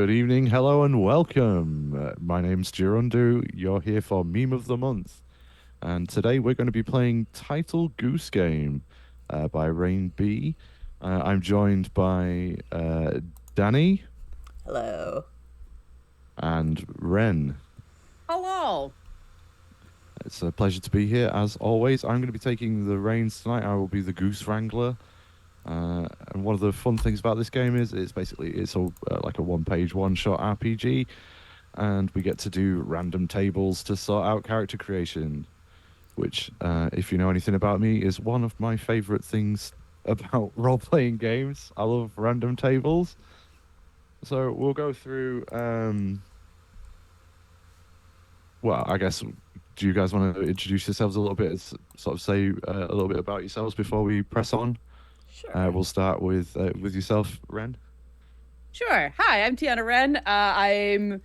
Good evening, hello, and welcome. My name's Gerundu. You're here for Meme of the Month. And today we're going to be playing Title Goose Game by Rain B. I'm joined by Danny Hello. and Ren. Hello. It's a pleasure to be here as always. I'm going to be taking the reins tonight. I will be the Goose Wrangler. And one of the fun things about this game is it's like a one-page, one-shot RPG, and we get to do random tables to sort out character creation, which, if you know anything about me, is one of my favorite things about role-playing games. I love random tables. So we'll go through. Well, I guess. Do you guys want to introduce yourselves a little bit? Sort of say a little bit about yourselves before we press on. Sure. We'll start with yourself, Ren. Sure. Hi, I'm Tiana Wren. I'm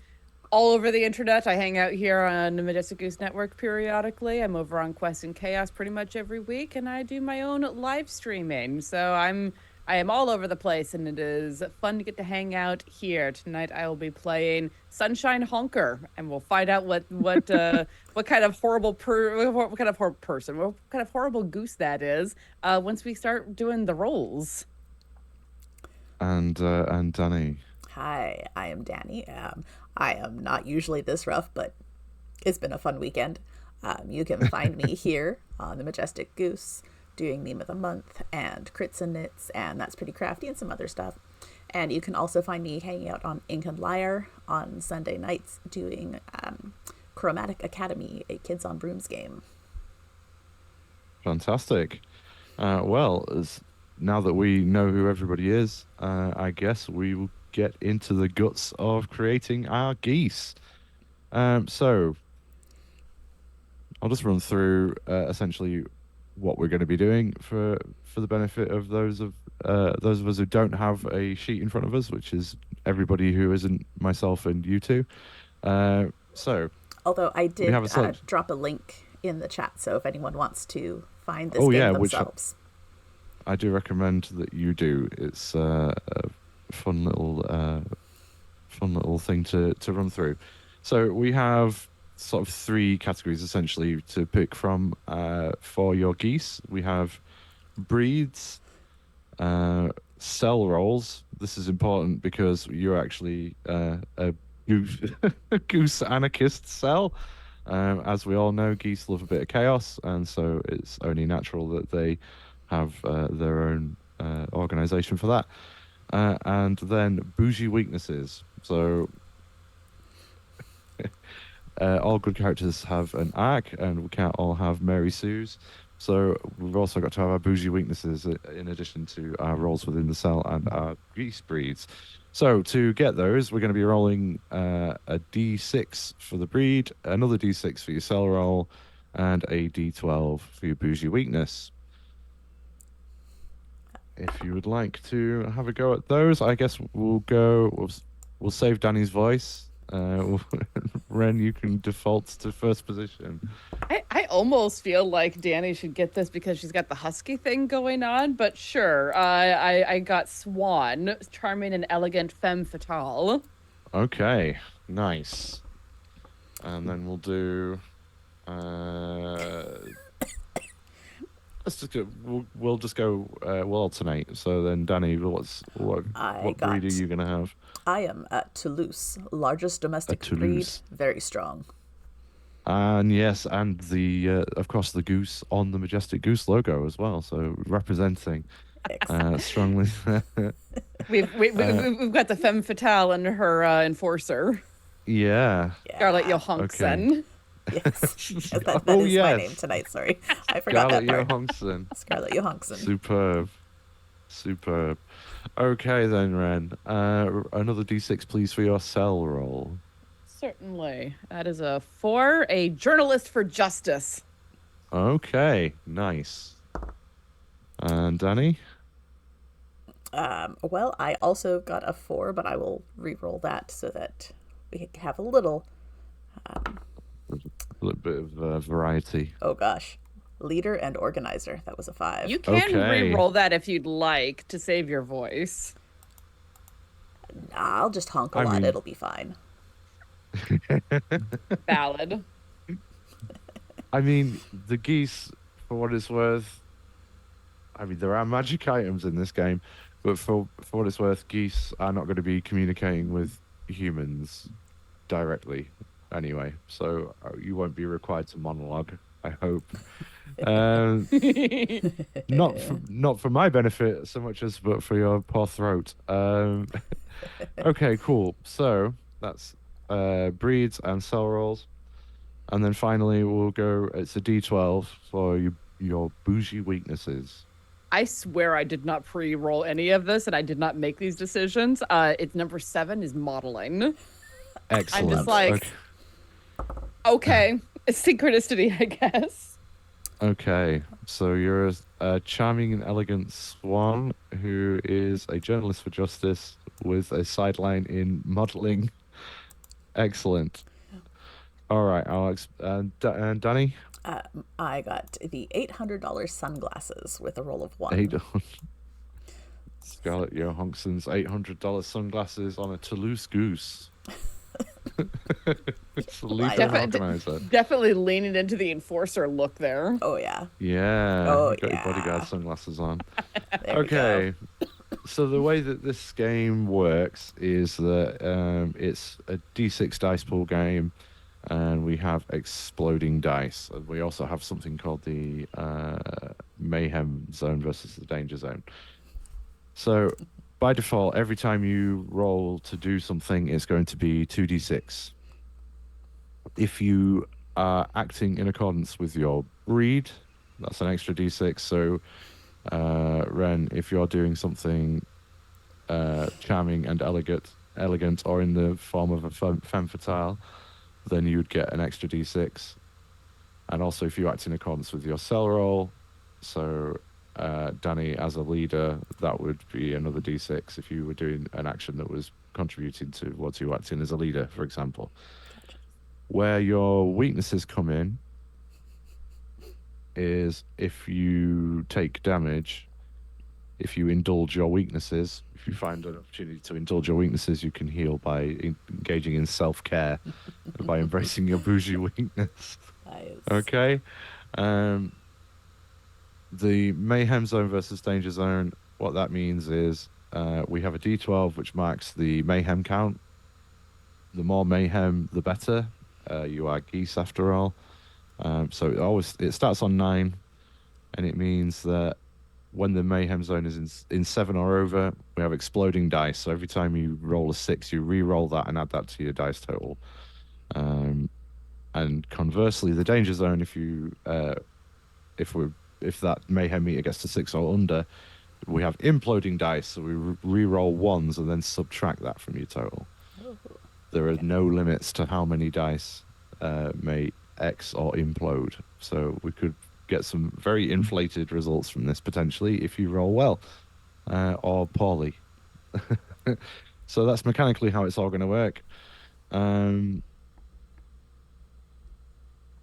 all over the internet. I hang out here on the Majestic Goose Network periodically. I'm over on Quest and Chaos pretty much every week, and I do my own live streaming. So I am all over the place, and it is fun to get to hang out here. Tonight I will be playing Sunshine Honker, and we'll find out what kind of horrible what kind of person, what kind of horrible goose that is once we start doing the rolls. And Danny. Hi, I am Danny. I am not usually this rough, but it's been a fun weekend. You can find me here on the Majestic Goose doing Meme of the Month and Crits and Knits, and That's Pretty Crafty and some other stuff. And you can also find me hanging out on Ink and Lyre on Sunday nights doing Chromatic Academy, a Kids on Brooms game. Fantastic. Now that we know who everybody is, I guess we will get into the guts of creating our geese. So I'll just run through essentially what we're going to be doing for the benefit of those of us who don't have a sheet in front of us, which is everybody who isn't myself and you two. So Although I did have a drop a link in the chat, so if anyone wants to find this Oh, game yeah, themselves. I do recommend that you do. It's a fun little thing to run through. So we have sort of three categories essentially to pick from for your geese. We have breeds, cell rolls. This is important because you're actually a goose, goose anarchist cell. As we all know, geese love a bit of chaos, and so it's only natural that they have their own organization for that. And then bougie weaknesses. So all good characters have an arc, and we can't all have Mary Sue's. So we've also got to have our bougie weaknesses in addition to our roles within the cell and our geese breeds. So to get those, we're going to be rolling a D6 for the breed, another D6 for your cell roll, and a D12 for your bougie weakness. If you would like to have a go at those, I guess we'll save Danny's voice. Ren, you can default to first position. I almost feel like Danny should get this because she's got the husky thing going on, but sure. I got Swan, charming and elegant femme fatale. Okay, nice. And then we'll do. Let's just go. We'll just go. We'll alternate. So then, Danny, what breed are you gonna have? I am at Toulouse, largest domestic breed, very strong. And yes, and the of course the goose on the Majestic Goose logo as well. So representing strongly. We've got the femme fatale and her enforcer. Yeah. Scarlett Johansson. Okay. Yes, that is my name tonight. Sorry, I forgot that part. Johansson. Scarlett Johansson. Superb. Okay then, Ren. Another D6, please, for your cell roll. Certainly. That is a 4, a journalist for justice. Okay, nice. And Danny? Well, I also got a 4, but I will re-roll that so that we have a little bit of variety. Oh gosh. Leader and organizer. That was a 5. You can re-roll that if you'd like to save your voice. I'll just honk a I lot. mean, It'll be fine. Valid. I mean, the geese, for what it's worth, I mean, there are magic items in this game, but for what it's worth, geese are not going to be communicating with humans directly anyway, so you won't be required to monologue, I hope. Um, not for my benefit so much as but for your poor throat. Okay, cool. So that's breeds and cell rolls, and then finally we'll go. It's a D12 for your bougie weaknesses. I swear I did not pre-roll any of this, and I did not make these decisions. It's number 7 is modeling. I'm just Excellent. like, okay, it's synchronicity, I guess. Okay, so you're a charming and elegant swan who is a journalist for justice with a sideline in modeling. Excellent. All right, Alex. Danny, I got the $800 sunglasses with a roll of eight. 1. Scarlett Johansson's $800 sunglasses on a Toulouse goose. It's the lead Defi- organizer. Definitely leaning into the enforcer look there. Oh, yeah. Yeah, Oh, you got your yeah. bodyguard sunglasses on. There we go. Okay, so the way that this game works is that it's a D6 dice pool game, and we have exploding dice. And we also have something called the Mayhem Zone versus the Danger Zone. So by default, every time you roll to do something, it's going to be 2d6. If you are acting in accordance with your breed, that's an extra d6. So, Ren, if you're doing something charming and elegant, or in the form of a femme fatale, then you'd get an extra d6. And also, if you act in accordance with your cell roll, so Danny, as a leader, that would be another d6 if you were doing an action that was contributing towards you acting as a leader, for example. Where your weaknesses come in is if you take damage, if you indulge your weaknesses, if you find an opportunity to indulge your weaknesses, you can heal by engaging in self-care, by embracing your bougie weakness. Nice. Okay. The Mayhem Zone versus Danger Zone, what that means is we have a D12 which marks the Mayhem count. The more Mayhem, the better. You are geese after all. So it starts on 9, and it means that when the Mayhem Zone is in 7 or over, we have exploding dice. So every time you roll a 6, you re-roll that and add that to your dice total. And conversely, the Danger Zone, if that Mayhem meter gets to 6 or under, we have imploding dice. So we re-roll 1s and then subtract that from your total. There are no limits to how many dice may X or implode. So we could get some very inflated results from this potentially if you roll well or poorly. So that's mechanically how it's all going to work.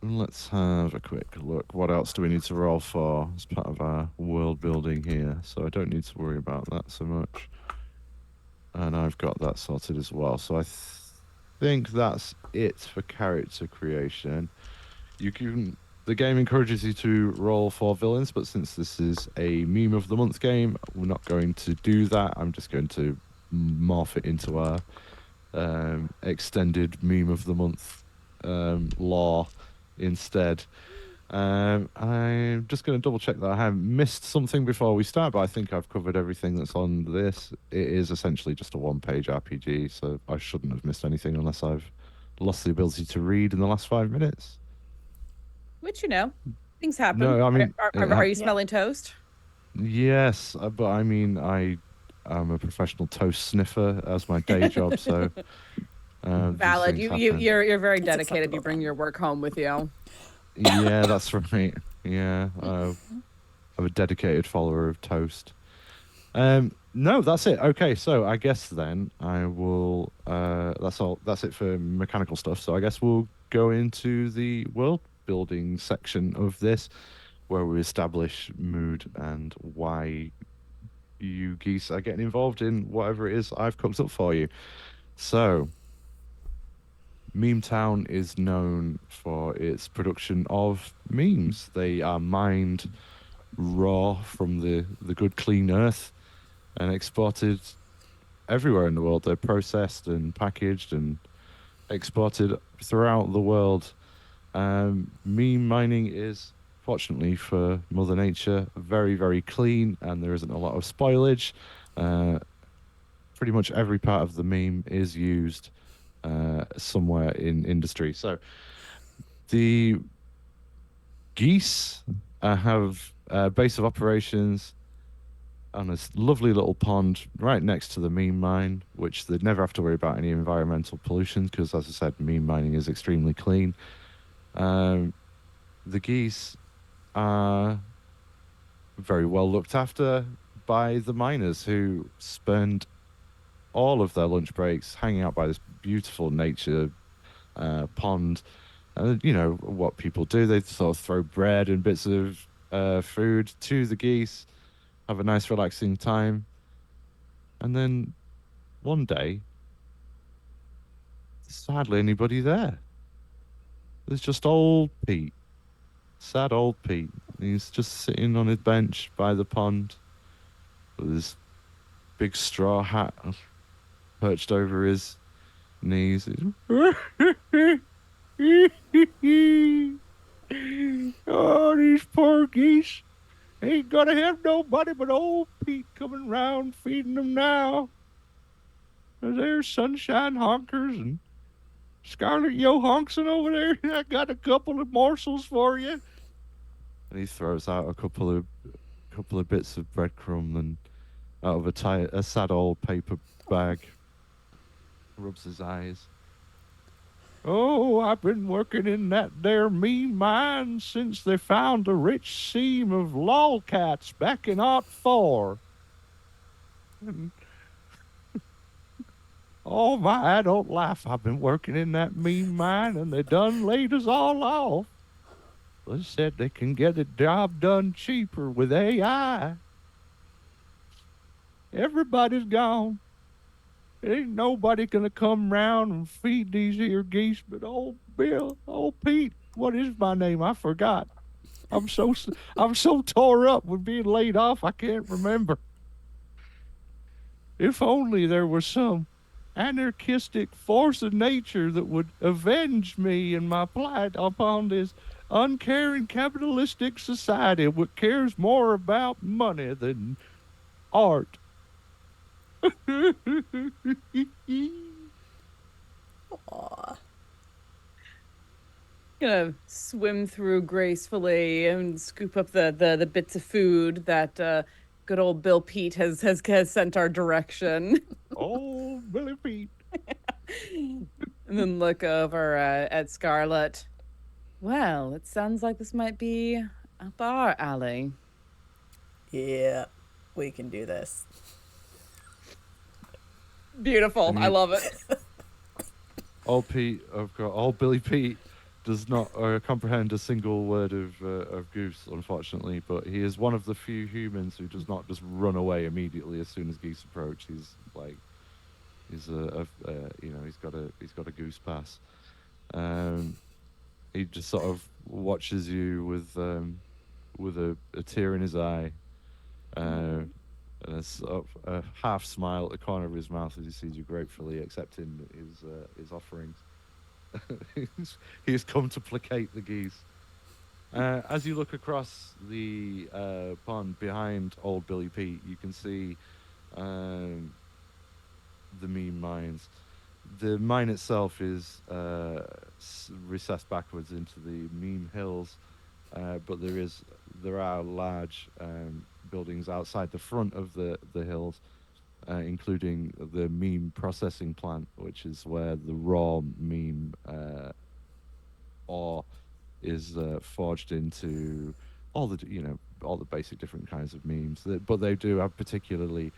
Let's have a quick look. What else do we need to roll for as part of our world building here? So I don't need to worry about that so much. And I've got that sorted as well. So I think that's it for character creation. The game encourages you to roll for villains, but since this is a meme of the month game, we're not going to do that. I'm just going to morph it into our extended meme of the month lore instead. I'm just going to double check that I haven't missed something before we start, but I think I've covered everything that's on this. It is essentially just a one-page RPG, so I shouldn't have missed anything unless I've lost the ability to read in the last 5 minutes. Which, things happen. No, I mean, Are you smelling toast? Yes, but I mean, I'm a professional toast sniffer as my day job, so Valid. these things happen. You're very dedicated. acceptable You bring then. your work home with you. Yeah, that's right. Yeah, I'm a dedicated follower of toast. No, that's it. Okay, so I guess then I will. That's all. That's it for mechanical stuff. So I guess we'll go into the world building section of this, where we establish mood and why you geese are getting involved in whatever it is I've cooked up for you. So, Meme Town is known for its production of memes. They are mined raw from the good clean earth and exported everywhere in the world. They're processed and packaged and exported throughout the world. Meme mining is, fortunately for Mother Nature, very, very clean and there isn't a lot of spoilage. Uh, Pretty much every part of the meme is used somewhere in industry. So the geese have a base of operations on this lovely little pond right next to the meme mine, which they'd never have to worry about any environmental pollution because, as I said, meme mining is extremely clean. Um, the geese are very well looked after by the miners who spend all of their lunch breaks hanging out by this beautiful nature pond. And you know what people do, they sort of throw bread and bits of food to the geese, have a nice relaxing time. And then one day, there's hardly anybody there. There's just old Pete, sad old Pete. He's just sitting on his bench by the pond with his big straw hat perched over his knees. Oh, these poor geese. Ain't gonna have nobody but old Pete coming round feeding them now. There's Sunshine Honkers and Scarlet Johansson over there. I got a couple of morsels for you. And he throws out a couple of bits of breadcrumb and out of a sad old paper bag. Rubs his eyes. Oh, I've been working in that there mean mine since they found a rich seam of lolcats back in '04. And oh my adult life, I've been working in that mean mine, and they done laid us all off. They said they can get the job done cheaper with AI. Everybody's gone. Ain't nobody gonna come round and feed these here geese but old Bill, old Pete. What is my name? I forgot. I'm so tore up with being laid off. I can't remember. If only there was some anarchistic force of nature that would avenge me and my plight upon this uncaring capitalistic society which cares more about money than art. Aw. Gonna swim through gracefully and scoop up the bits of food that good old Bill Pete has sent our direction. Oh, Billy Pete. And then look over at Scarlet. Well, it sounds like this might be up our alley. Yeah, we can do this. Beautiful. And I love it. old Billy Pete does not comprehend a single word of Goose, unfortunately, but he is one of the few humans who does not just run away immediately as soon as geese approach. He's got a goose pass. Um, he just sort of watches you with a tear in his eye, and a sort of a half smile at the corner of his mouth as he sees you gratefully accepting his offerings. He has come to placate the geese. As you look across the pond behind old Billy Pete, you can see um, the meme mines. The mine itself is recessed backwards into the meme hills, but there are large buildings outside the front of the hills, including the meme processing plant, which is where the raw meme ore is forged into all the basic different kinds of memes. But they do have particularly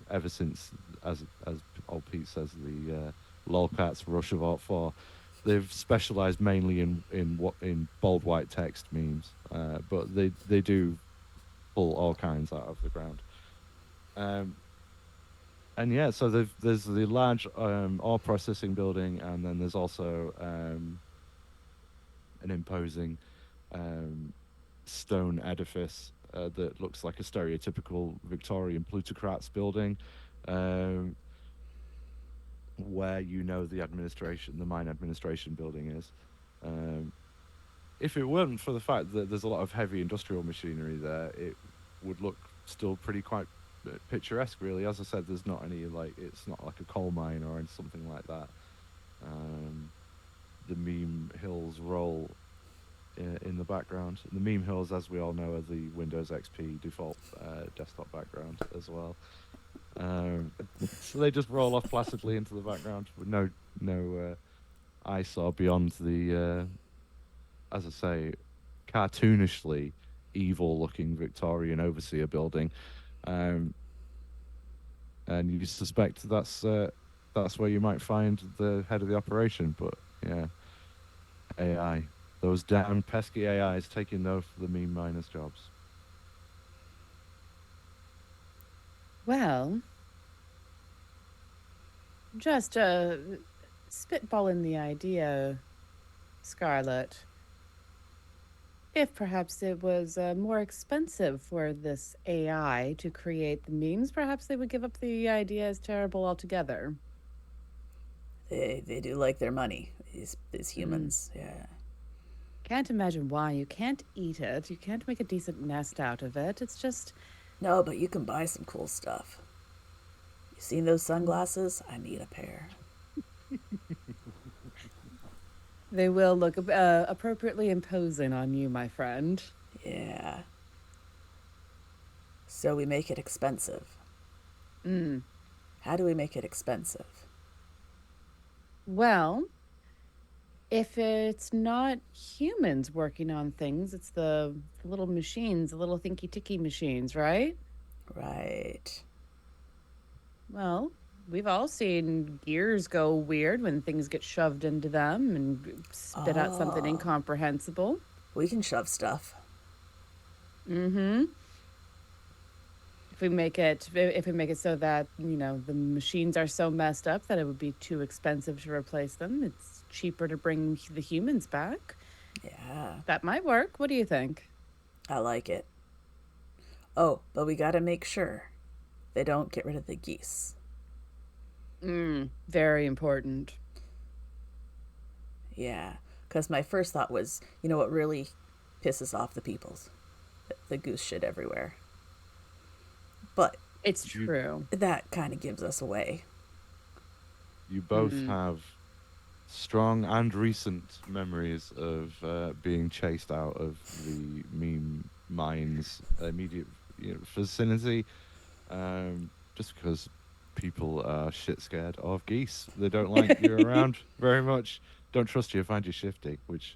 ever since, as old Pete says, the lolcats rush of '04. They've specialized mainly in bold white text memes, but they do pull all kinds out of the ground. Um, and yeah, so there's the large ore processing building, and then there's also an imposing um, stone edifice that looks like a stereotypical Victorian plutocrat's building, um, where you know the mine administration building is. Um, if it weren't for the fact that there's a lot of heavy industrial machinery there, it would look still pretty quite picturesque. Really, as I said, there's not any like it's not like a coal mine or something like that. Um, the meme hills roll in the background. The meme hills, as we all know, are the Windows XP default desktop background as well. Um, so they just roll off placidly into the background with no eyesore beyond the as I say, cartoonishly evil-looking Victorian overseer building, um, and you suspect that's where you might find the head of the operation. But yeah, AI, those damn pesky AIs taking the mean miners' jobs. Well, just spitballing the idea, Scarlet. If perhaps it was more expensive for this AI to create the memes, perhaps they would give up the idea as terrible altogether. They do like their money. These Mm. humans. Yeah. Can't imagine why. You can't eat it. You can't make a decent nest out of it. It's just. No, but you can buy some cool stuff. You seen those sunglasses? I need a pair. They will look appropriately imposing on you, my friend. Yeah. So we make it expensive. Mm. How do we make it expensive? Well, if it's not humans working on things, it's the little machines, the little thinky ticky machines, right? Right. Well, we've all seen gears go weird when things get shoved into them and spit out something Oh, incomprehensible. we can shove stuff. Mm-hmm. If we make it so that, the machines are so messed up that it would be too expensive to replace them, it's cheaper to bring the humans back. Yeah, That might work. What do you think? I like it. Oh, but we gotta make sure they don't get rid of the geese. Very important. Yeah, because my first thought was, you know what really pisses off the peoples? The goose shit everywhere. But It's You true. that kind of gives us away. you both Mm. have strong and recent memories of being chased out of the meme mine's immediate vicinity, just because people are shit scared of geese. They don't like you around very much. Don't trust you, find you shifty, which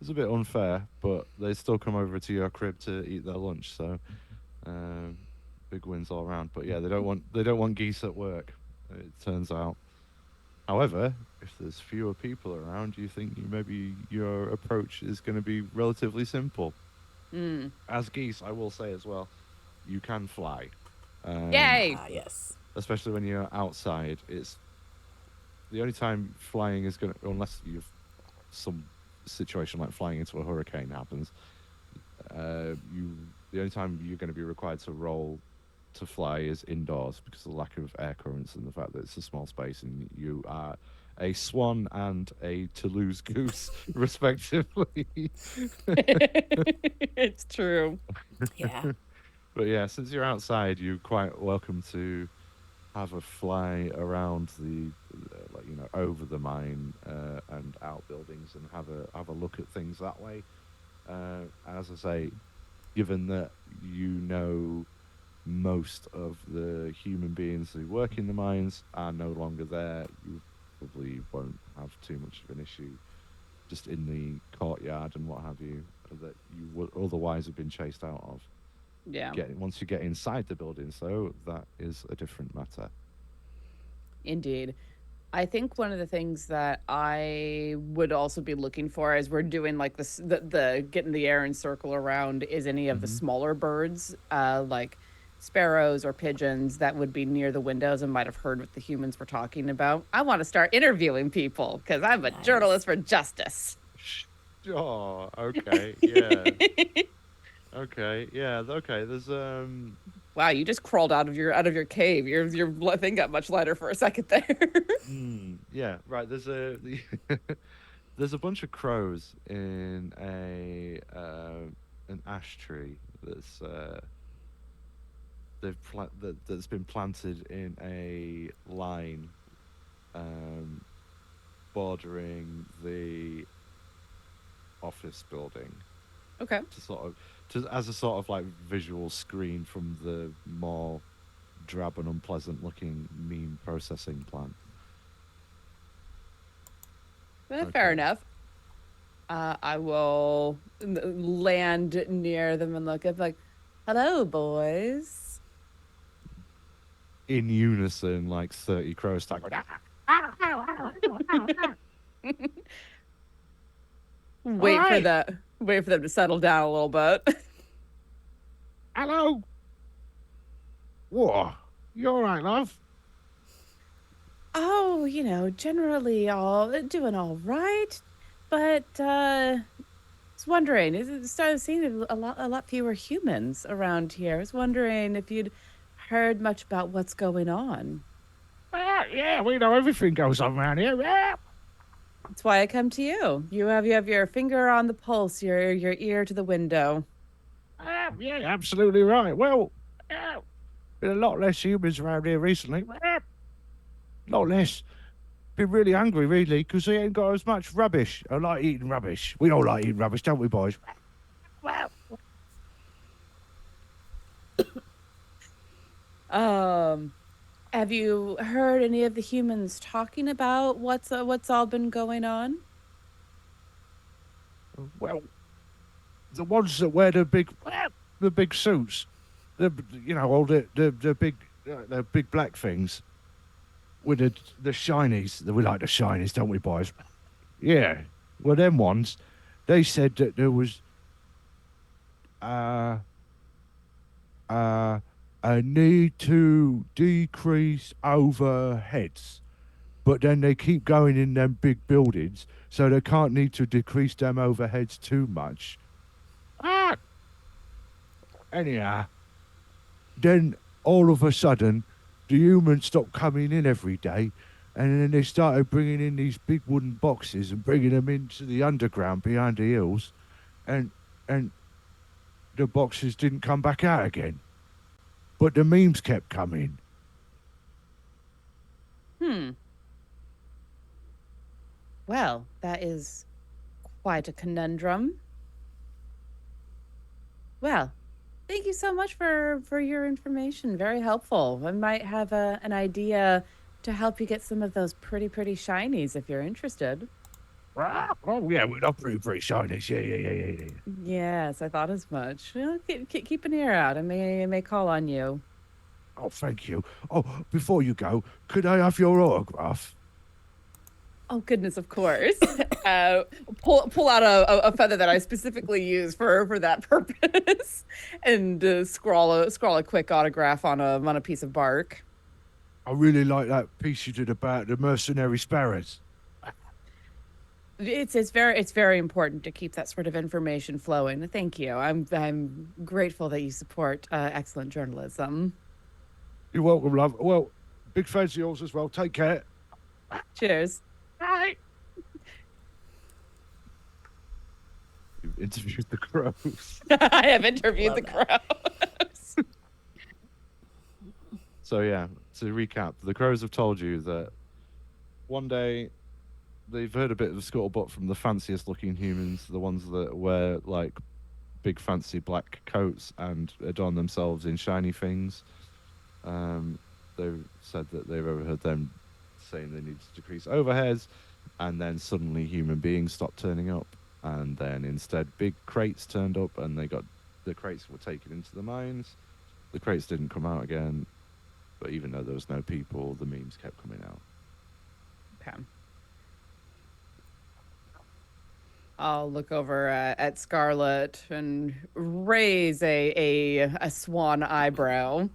is a bit unfair, but they still come over to your crib to eat their lunch. So um, big wins all around. But yeah, they don't want geese at work. It turns out. However, if there's fewer people around, you think maybe your approach is going to be relatively simple. Mm. As geese, I will say as well, you can fly, um, Yay! Ah, yes. especially when you're outside. It's the only time flying is going to, unless you've some situation like flying into a hurricane happens. You the only time you're going to be required to roll to fly is indoors because of the lack of air currents and the fact that it's a small space and you are a swan and a Toulouse goose, respectively. It's true. Yeah. But yeah, since you're outside, you're quite welcome to have a fly around the like over the mine and outbuildings and have a look at things that way. As I say, given that you know most of the human beings who work in the mines are no longer there, you probably won't have too much of an issue just in the courtyard and what have you that you would otherwise have been chased out of. Yeah, Once you get inside the building, so that is a different matter. indeed. I think one of the things that I would also be looking for as we're doing like this, the get in the air and circle around, is any of the Hmm. smaller birds, like sparrows or pigeons that would be near the windows and might have heard what the humans were talking about. I want to start interviewing people because I'm a Nice. journalist for justice. Oh, okay, yeah, okay, yeah, okay. There's Wow, you just crawled out of your cave. Your thing got much lighter for a second there. yeah, right. There's a bunch of crows in a an ash tree that's been planted in a line um, bordering the office building Okay. to sort of to as a sort of like visual screen from the more drab and unpleasant looking meme processing plant. Fair Okay. enough. I will land near them and look up like, "Hello, boys." In unison, like 30 crows start going. All right. Wait for them to settle down a little bit. Hello. Whoa. You all right, love? Oh, generally all doing all right, but was wondering, is it started seeing a lot fewer humans around here. I was wondering if you'd heard much about what's going on. Yeah, we know everything goes on around here. Yeah. That's why I come to you. You have your finger on the pulse, your ear to the window. Yeah, absolutely right. Well, been a lot less humans around here recently. A lot less. Been really hungry, really, because they ain't got as much rubbish. I like eating rubbish. We all like eating rubbish, don't we, boys? Um, have you heard any of the humans talking about what's all been going on? Well, the ones that wear the big suits, all the big black things with the shinies. We like the shinies, don't we, boys? Yeah. Well, them ones, they said that there was uh uh a need to decrease overheads, but then they keep going in them big buildings, so they can't need to decrease them overheads too much. Ah. Anyhow, then all of a sudden, the humans stopped coming in every day, and then they started bringing in these big wooden boxes and bringing them into the underground behind the hills, and and the boxes didn't come back out again, but the memes kept coming. Hmm. Well, that is quite a conundrum. Well, thank you so much for your information. Very helpful. I might have an idea to help you get some of those pretty shinies if you're interested. Oh yeah, we're not pretty shiny. Yeah. Yes, I thought as much. Well, keep an ear out. I may call on you. Oh, thank you. Oh, before you go, could I have your autograph? Oh goodness, of course. Uh, pull out a feather that I specifically use for that purpose, and scrawl a quick autograph on a piece of bark. I really like that piece you did about the mercenary sparrows. It's very important to keep that sort of information flowing. Thank you. I'm grateful that you support excellent journalism. You're welcome, love. Well, big fans of yours as well. Take care. Cheers. Bye. You've interviewed the crows. I have interviewed Love the that. crows. So yeah, to recap, the crows have told you that one day they've heard a bit of scuttlebutt from the fanciest looking humans, the ones that wear like big fancy black coats and adorn themselves in shiny things. They've said that they've overheard them saying they need to decrease overheads, and then suddenly human beings stopped turning up, and then instead big crates turned up, and the crates were taken into the mines. The crates didn't come out again, but even though there was no people, the memes kept coming out. Okay. I'll look over at Scarlet and raise a swan eyebrow.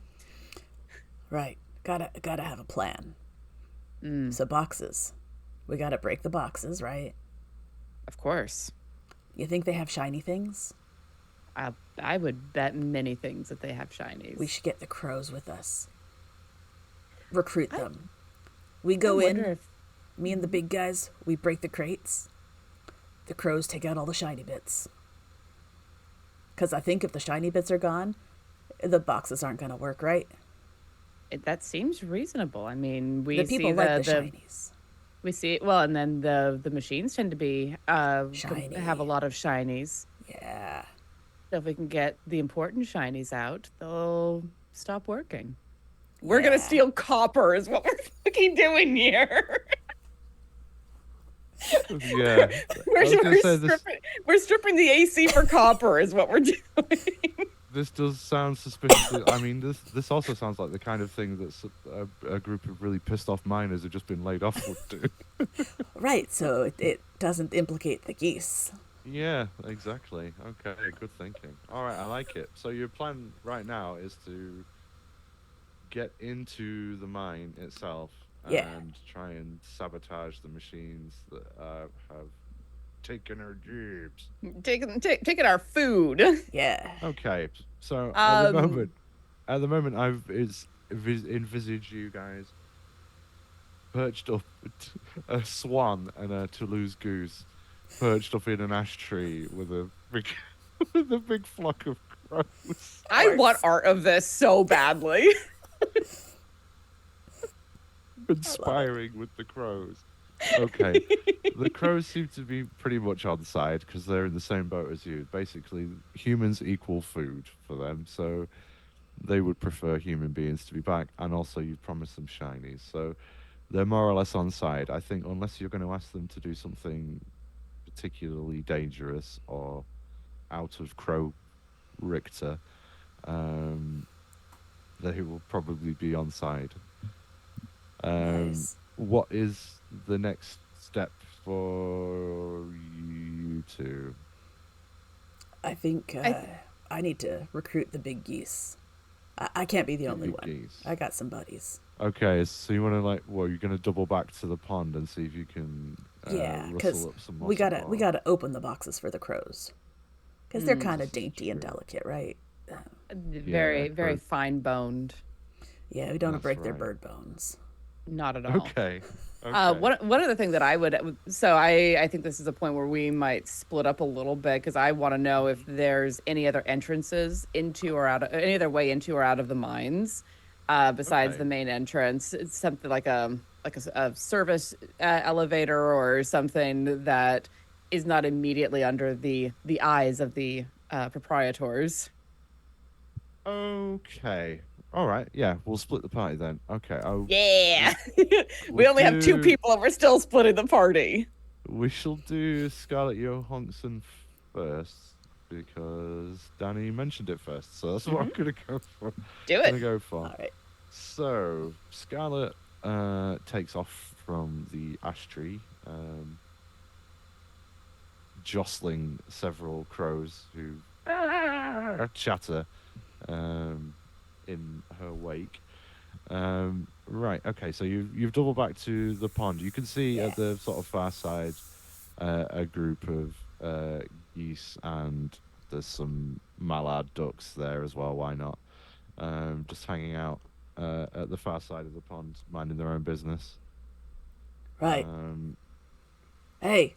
Right. Gotta have a plan. Mm, So boxes. We gotta break the boxes, right? of course. You think they have shiny things? I would bet many things that they have We shinies. should get the crows with us. Recruit I, them. We I go wonder in, if me and the big guys, we break the crates. The crows take out all the shiny bits. Because I think if the shiny bits are gone, the boxes aren't going to work, right? that seems reasonable. I mean, The we see people like the the shinies. we see well, and then the machines tend to be have a Shiny. lot of shinies. Yeah. So if we can get the important shinies out, they'll stop working. We're gonna Yeah. steal copper, is what we're fucking doing here. Yeah, we're, I was gonna we're say this. stripping we're stripping the AC for copper, is what we're doing. This does sound suspiciously. I mean, this also sounds like the kind of thing that a group of really pissed off miners who've just been laid off would do. Right, so it doesn't implicate the geese. Yeah, exactly. Okay, good thinking. All right, I like it. So your plan right now is to get into the mine itself Yeah. and try and sabotage the machines that have taken our jobs. Taking our food. Yeah. Okay, so Um, at the moment, I've envisaged you guys perched up, a swan and a Toulouse goose, perched up in an ash tree with a big, with a big flock of crows I want Course. art of this so badly. I love it. conspiring with the crows. Okay, the crows seem to be pretty much on side because they're in the same boat as you. Basically, humans equal food for them, so they would prefer human beings to be back, and also you've promised them shinies, so they're more or less on side. I think unless you're going to ask them to do something particularly dangerous or out of crow Richter, um, they will probably be on side. Nice. What is the next step for you two? I think I th- I need to recruit the big geese. I can't be the The only big one. geese. I got some buddies. Okay, so you want to like, well, you're going to double back to the pond and see if you can Yeah, rustle because up some more we support. gotta open the boxes for the crows because they're kind of This is dainty and true. delicate, right? Yeah, very very crows. fine boned. Yeah, we don't want to That's break their right. bird bones. Not at all. Okay. Okay. One other thing that I would so I think this is a point where we might split up a little bit because I want to know if there's any other entrances into or out of any other way into or out of the mines besides the Okay. main entrance. It's something like a service elevator or something that is not immediately under the eyes of the proprietors. Okay. All right. Yeah, we'll split the party then. Okay. Yeah. We'll We only have two do. people and we're still splitting the party. We shall do Scarlett Johansson first because Danny mentioned it first. So that's what I'm gonna go for. Do Gonna it. go for. All right. So Scarlett takes off from the ash tree, jostling several crows who chatter in her wake. Right. Okay. So you've doubled back to the pond. You can see Yeah. at the sort of far side a group of geese, and there's some mallard ducks there as well. Why not? Just hanging out at the far side of the pond, minding their own business. Right. Um, Hey.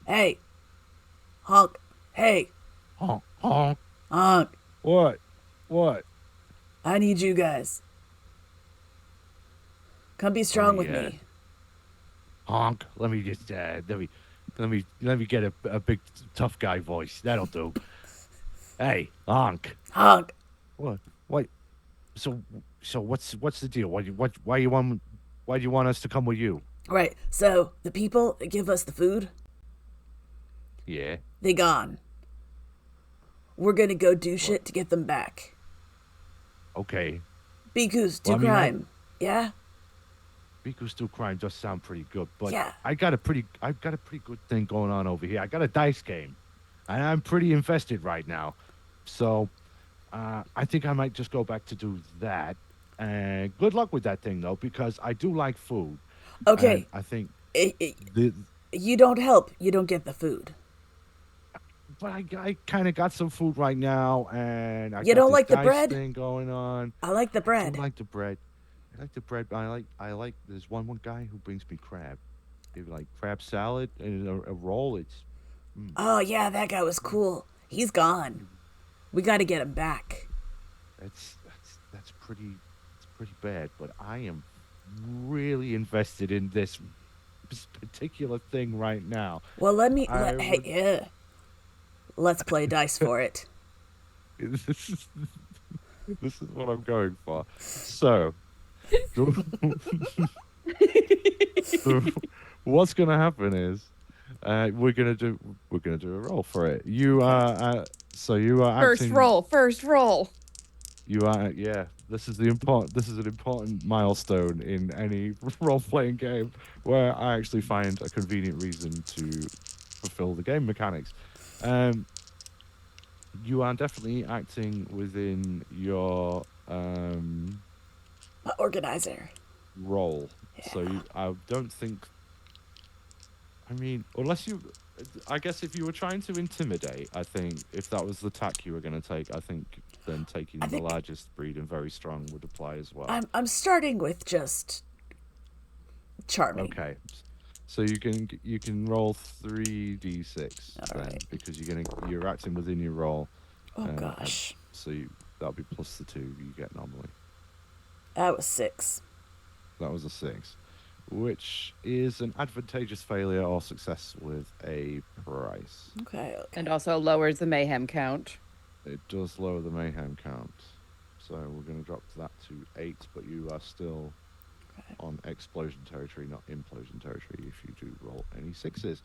Hey. Honk. Hey. honk, honk. Honk. What? What? I need you guys. Come be strong with yeah. me. Honk. Let me just let me get a big tough guy voice. That'll do. Hey, honk. Honk. What? What? So what's the deal? Why do you want us to come with you? Right. So the people that give us the food, Yeah. they gone. We're gonna go do shit to get them back. Okay. Be goose, do Well, I mean, crime. Yeah? Because do crime does sound pretty good, but Yeah. I've got a pretty good thing going on over here. I got a dice game, and I'm pretty invested right now. So I think I might just go back to do that. And good luck with that thing though, because I do like food, and Okay. I think I I the you don't help. You don't get the food. but I kind of got some food right now, and I You got don't this like the dice bread? thing going on. I like the I do bread. like the bread. I like the bread. But I like. There's one guy who brings me crab. Maybe like crab salad and a roll. It's mm, Oh, yeah, that guy was mm, cool. He's gone. it- We got to get him back. that's pretty. It's pretty bad. But I am really invested in this particular thing right now. Well, I hey, would. yeah. Let's play dice for it. This is this is what I'm going for. So. So what's gonna happen is we're gonna do a roll for it. Okay. So you are First acting roll, first roll. you are yeah, this is an important milestone in any role playing game where I actually find a convenient reason to fulfill the game mechanics. Um you are definitely acting within your Organizer. role. So Yeah. I don't think I mean, unless you, I guess if you were trying to intimidate, I think if that was the tack you were going to take, I think then I taking the think largest breed and very strong would apply as well. I'm starting with just charming. Okay, so you can roll 3d6 All then right. because you're acting within your role, Oh and gosh. so that'll be plus the 2 you get normally. That was 6. That was a 6, which is an advantageous failure or success with a price. Okay. And Okay. also lowers the mayhem count. It does lower the mayhem count. So we're going to drop that to 8, but you are still Okay. on explosion territory, not implosion territory, if you do roll any 6s.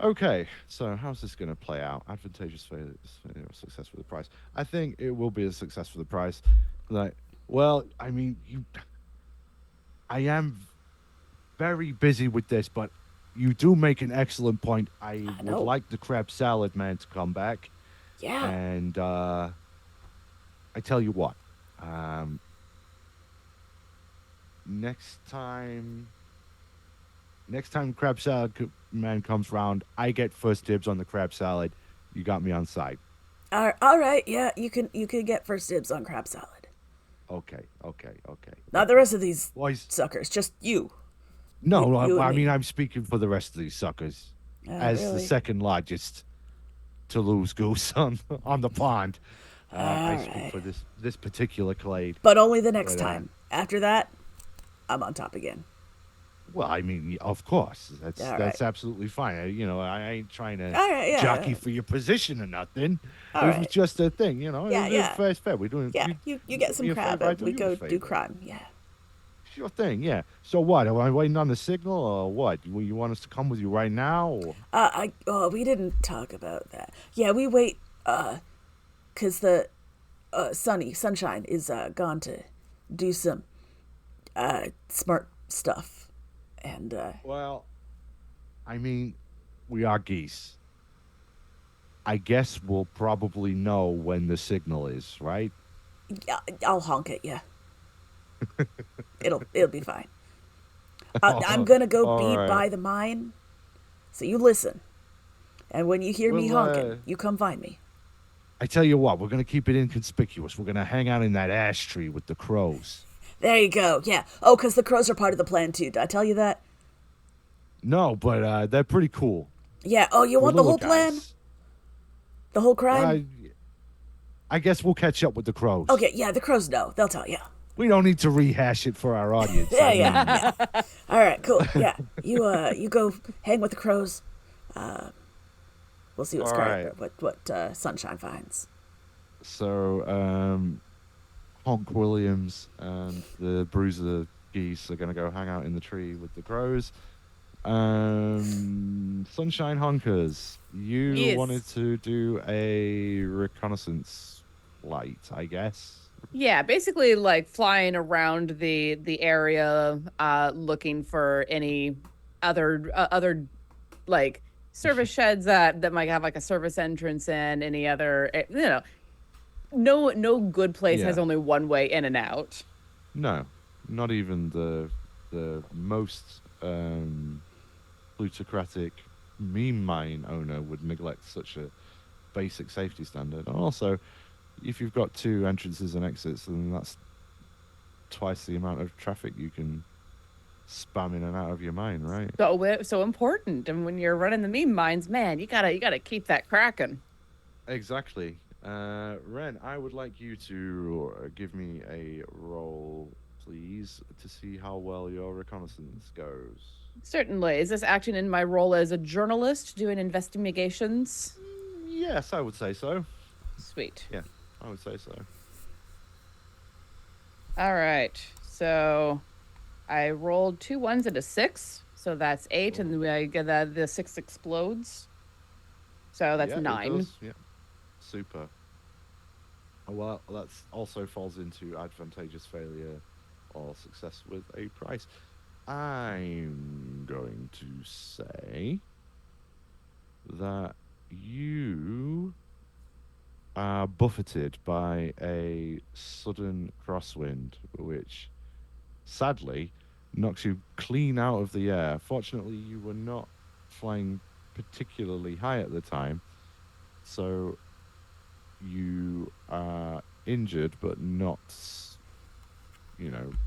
Okay, so how's this going to play out? Advantageous failure, success for the price. I think it will be a success for the price. Like, well, I mean, I am very busy with this, but you do make an excellent point. I I would know. like the crab salad man to come back. Yeah. And I tell you what, um, next time, crab salad man comes round, I get first dibs on the crab salad. You got me on side. All right. Yeah, you can get first dibs on crab salad. Okay, okay, okay, Not the okay. rest of these Boys, suckers. Just you. no, You and I mean me. I'm speaking for the rest of these suckers. As the Really? second largest to lose goose on the pond, I All speak right. for this particular clade. But only the next But time. After that, I'm on top again. well, I mean, of course, All right. that's absolutely fine. I ain't trying to All right. jockey Yeah. for your position or nothing. All It was right. just a thing, you know. Yeah. It's Yeah. fair, it's fair. We're doing Yeah. You you get do some me a crab favor, I and do we you a go do favor. crime. Yeah. Sure thing, yeah. So what? Am I waiting on the signal or what? You want us to come with you right now? Or? We didn't talk about that. Yeah, we wait. 'Cause the sunshine is gone to do some smart stuff, and Well, I mean, we are geese. I guess we'll probably know when the signal is, right? yeah, I'll honk at you. It'll be fine. I'm gonna go All be right. by the mine, so you listen. And when you hear me Well, honking, you come find me. I tell you what, we're gonna keep it inconspicuous. We're gonna hang out in that ash tree with the crows. There you go. Yeah. Oh, 'cause the crows are part of the plan too. Did I tell you that? No, but they're pretty cool. Yeah. Oh, you They're want the little whole plan? guys. The whole crime? Uh, I guess we'll catch up with the crows. Okay. Yeah. The crows know. They'll tell you. We don't need to rehash it for our audience. Yeah. I Yeah. mean, Yeah. All right. Cool. Yeah. You go hang with the crows. We'll see all right. what Sunshine finds. So, Honk Williams and the Bruiser geese are going to go hang out in the tree with the crows. Sunshine Honkers, you Yes. wanted to do a reconnaissance flight, I guess. Yeah, basically like flying around the area, looking for any other like service sheds that might have like a service entrance in. Any other, no good place has Yeah. only one way in and out. No, not even the most plutocratic meme mine owner would neglect such a basic safety standard. And also, if you've got two entrances and exits, then that's twice the amount of traffic you can spam in and out of your mine, right? So important. And when you're running the meme mines, man, you gotta keep that cracking. Exactly. Ren, I would like you to give me a roll, please, to see how well your reconnaissance goes. Certainly. Is this acting in my role as a journalist doing investigations? Yes, I would say so. Sweet. Yeah, I would say so. All right. So I rolled two ones and a six. So that's eight, and Oh. then I get that the six explodes. So that's Yeah, it nine. does. Yeah, super. Well, that also falls into advantageous failure or success with a price. I'm going to say that you are buffeted by a sudden crosswind, which sadly knocks you clean out of the air. Fortunately, you were not flying particularly high at the time, so you are injured, but not,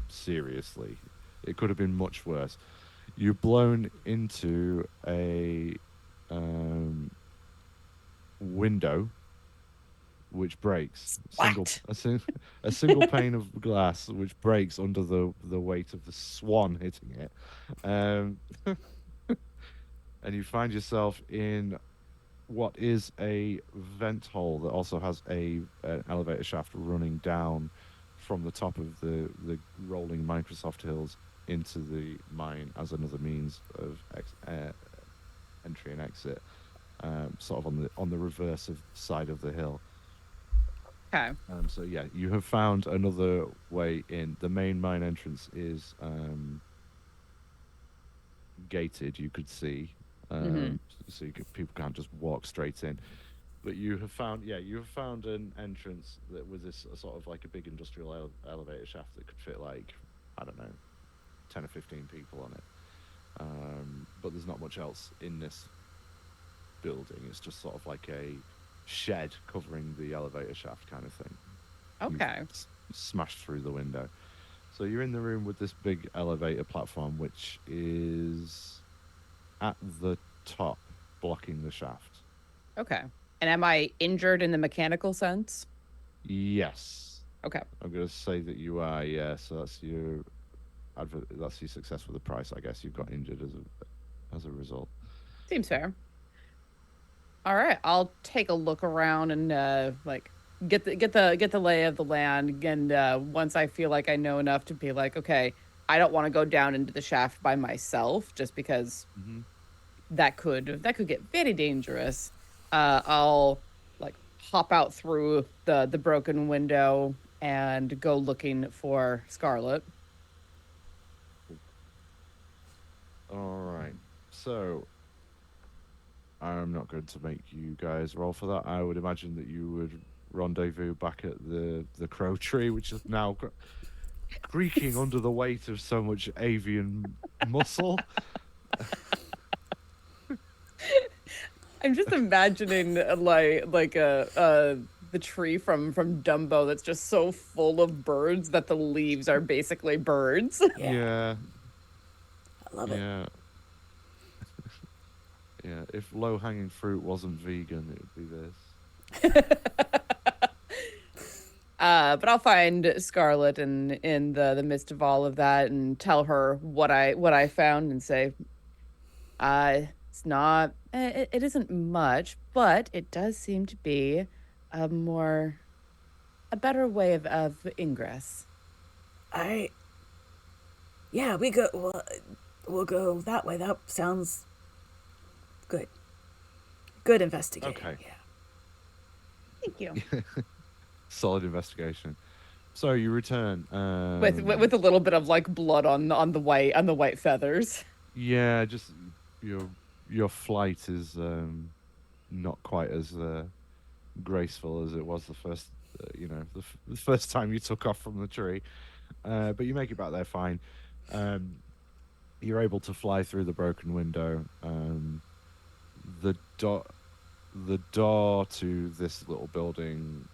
seriously. It could have been much worse. You're blown into a um, window which breaks. What? A single pane of glass which breaks under the weight of the swan hitting it, um, and you find yourself in what is a vent hole that also has an elevator shaft running down from the top of the rolling Microsoft hills into the mine as another means of entry and exit, sort of on the reverse of side of the hill. Okay. So yeah, you have found another way in. The main mine entrance is gated. You could see, Mm-hmm. so people can't just walk straight in. But you have found an entrance that with this sort of like a big industrial elevator shaft that could fit like, I don't know, 10 or 15 people on it. But there's not much else in this building. It's just sort of like a shed covering the elevator shaft kind of thing. You've Okay. smashed through the window. So you're in the room with this big elevator platform, which is at the top, blocking the shaft. Okay. And am I injured in the mechanical sense? Yes. Okay. I'm going to say that you are, yeah. So that's your success with the price. I guess you've got injured as a result. Seems fair. All right. I'll take a look around and like get the lay of the land. And once I feel like I know enough to be like, okay, I don't want to go down into the shaft by myself, just because Hmm. that could get very dangerous. I'll like hop out through the broken window and go looking for Scarlet. All right. So I'm not going to make you guys roll for that. I would imagine that you would rendezvous back at the crow tree, which is now creaking under the weight of so much avian muscle. I'm just imagining like the tree from Dumbo that's just so full of birds that the leaves are basically birds. Yeah, Yeah, I love it. yeah, yeah. If low hanging fruit wasn't vegan, it would be this. But I'll find Scarlet in the midst of all of that and tell her what I found and say, it's not it isn't much, but it does seem to be a more a better way of ingress. I yeah, we go. We'll go that way. That sounds good. Good investigating. Okay. Yeah. Thank you. Solid investigation. So you return. With a little bit of like blood on the white feathers. Yeah, just your your flight is not quite as graceful as it was the first, the first time you took off from the tree. But you make it back there fine. Um, you're able to fly through the broken window. The door, the door to this little building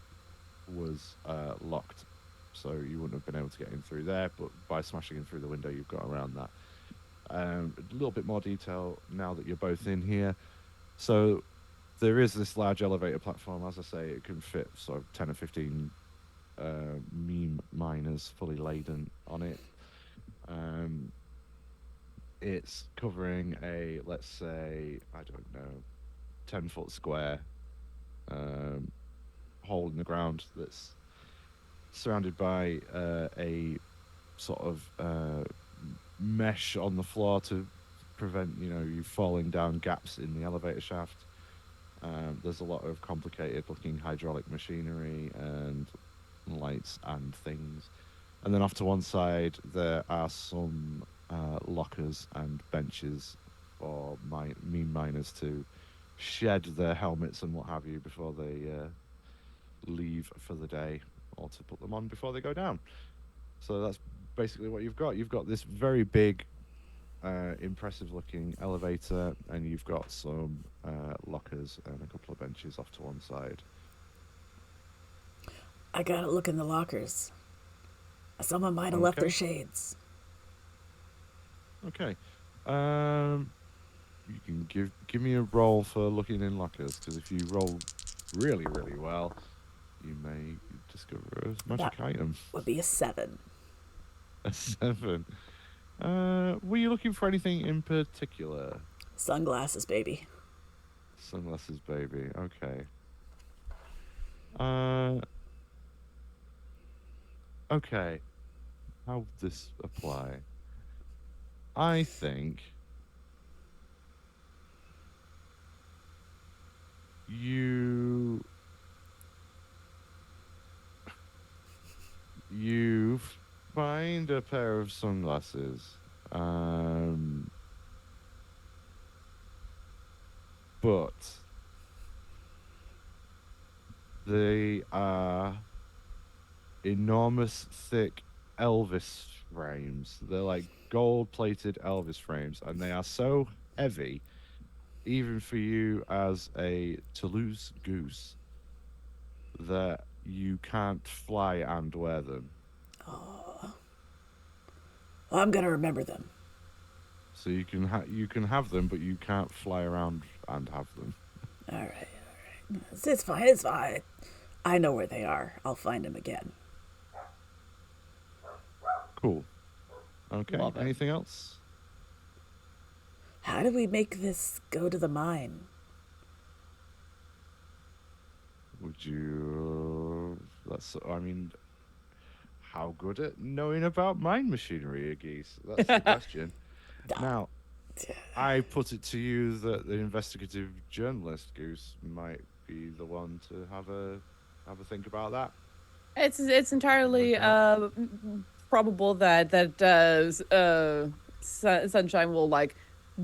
was locked, so you wouldn't have been able to get in through there. But by smashing in through the window, you've got around that. A little bit more detail now that you're both in here. So there is this large elevator platform. As I say, it can fit sort of 10 or 15 meme miners fully laden on it. Um, it's covering a, let's say, I don't know, 10-foot square um, hole in the ground that's surrounded by a sort of mesh on the floor to prevent, you falling down gaps in the elevator shaft. There's a lot of complicated looking hydraulic machinery and lights and things. And then off to one side, there are some lockers and benches for mine miners to shed their helmets and what have you before they leave for the day, or to put them on before they go down. So that's basically what you've got. You've got this very big, impressive looking elevator, and you've got some lockers and a couple of benches off to one side. I gotta look in the lockers. Someone might have left their Okay. shades. Okay. Um, you can give me a roll for looking in lockers, because if you roll really, really well, you may discover a magic That item. would be a 7. A 7. Were you looking for anything in particular? Sunglasses, baby. Sunglasses, baby. Okay. Uh, okay. How would this apply? I think you you find a pair of sunglasses. Um, but they are enormous, thick Elvis frames. They're like gold plated Elvis frames, and they are so heavy, even for you as a Toulouse goose, that you can't fly and wear them. Well, I'm gonna remember them. So you can have them, but you can't fly around and have them. All right, all right. It's fine, it's fine. I know where they are. I'll find them again. Cool. Okay. Love it. Anything else? How do we make this go to the mine? Would you? That's. I mean, how good at knowing about mine machinery are geese? That's the question. Now, I put it to you that the investigative journalist Goose might be the one to have a think about that. It's entirely Work out. probable that Sunshine will like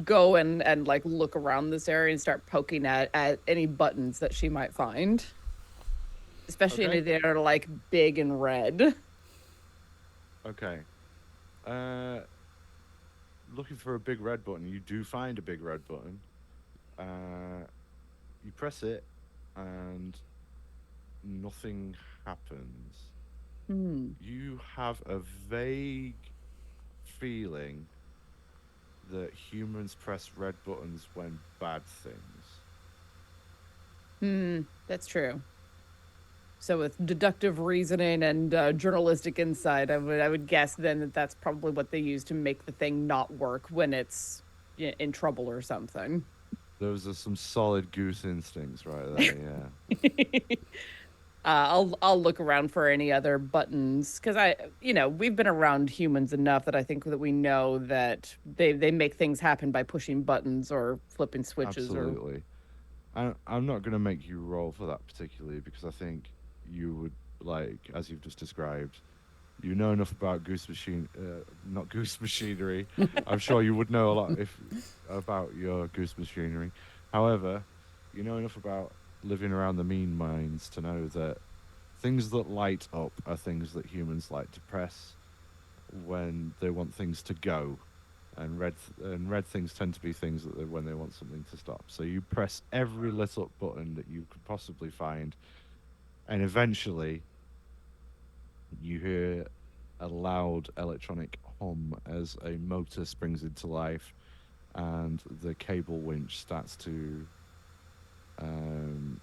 go and like look around this area and start poking at any buttons that she might find, especially any Okay. that are like big and red. Okay. Uh, looking for a big red button. You do find a big red button. You press it, and nothing happens. Hmm. You have a vague feeling that humans press red buttons when bad things. Hmm. That's true. So with deductive reasoning and journalistic insight, I would guess then that that's probably what they use to make the thing not work when it's in trouble or something. Those are some solid goose instincts right there, yeah. I'll look around for any other buttons because we've been around humans enough that I think that we know that they make things happen by pushing buttons or flipping switches or Absolutely. I'm not going to make you roll for that particularly, because I think you would like as you've just described, you know enough about goose machine, not goose machinery. I'm sure you would know a lot if about your goose machinery. However, you know enough about living around the mean mines to know that things that light up are things that humans like to press when they want things to go, and red things tend to be things that when they want something to stop. So you press every lit up button that you could possibly find, and eventually you hear a loud electronic hum as a motor springs into life, and the cable winch starts to um,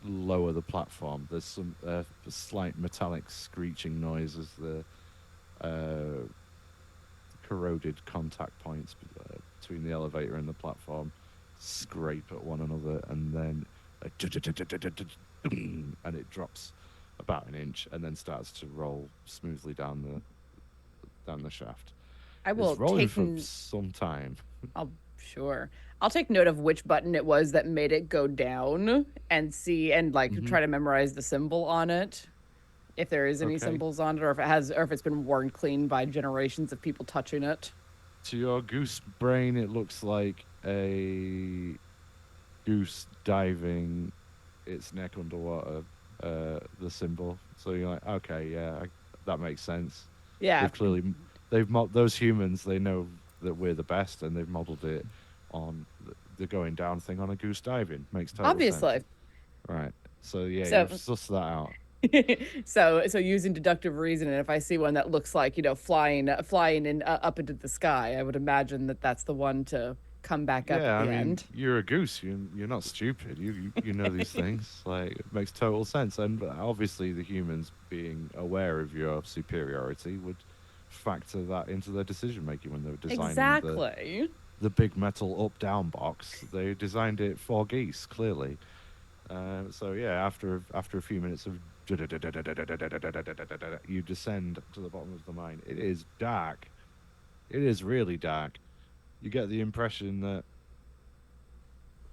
lower the platform. There's some slight metallic screeching noise as the uh, corroded contact points between the elevator and the platform scrape at one another, and then and it drops about an inch and then starts to roll smoothly down the shaft. I It's will rolling take. for some time. I'll sure. I'll take note of which button it was that made it go down and see and like Hmm. try to memorize the symbol on it. If there is any Okay. symbols on it, or if it has, or if it's been worn clean by generations of people touching it. To your goose brain, it looks like a goose diving its neck underwater, the symbol. So you're like, okay, yeah, that makes sense. Yeah, They've clearly those humans. They know that we're the best, and they've modeled it on the going down thing on a goose diving. Makes total sense. obviously. Right. So yeah, you've So, sussed that out. so using deductive reasoning, if I see one that looks like flying in up into the sky, I would imagine that that's the one to come back up at Yeah, I the mean, end. you're a goose. You're not stupid. You know these things. Like, it makes total sense. And obviously, the humans being aware of your superiority would factor that into their decision making when they were designing Exactly. the big metal up down box. They designed it for geese, clearly. So yeah, after a few minutes of you descend to the bottom of the mine. It is dark. It is really dark. You get the impression that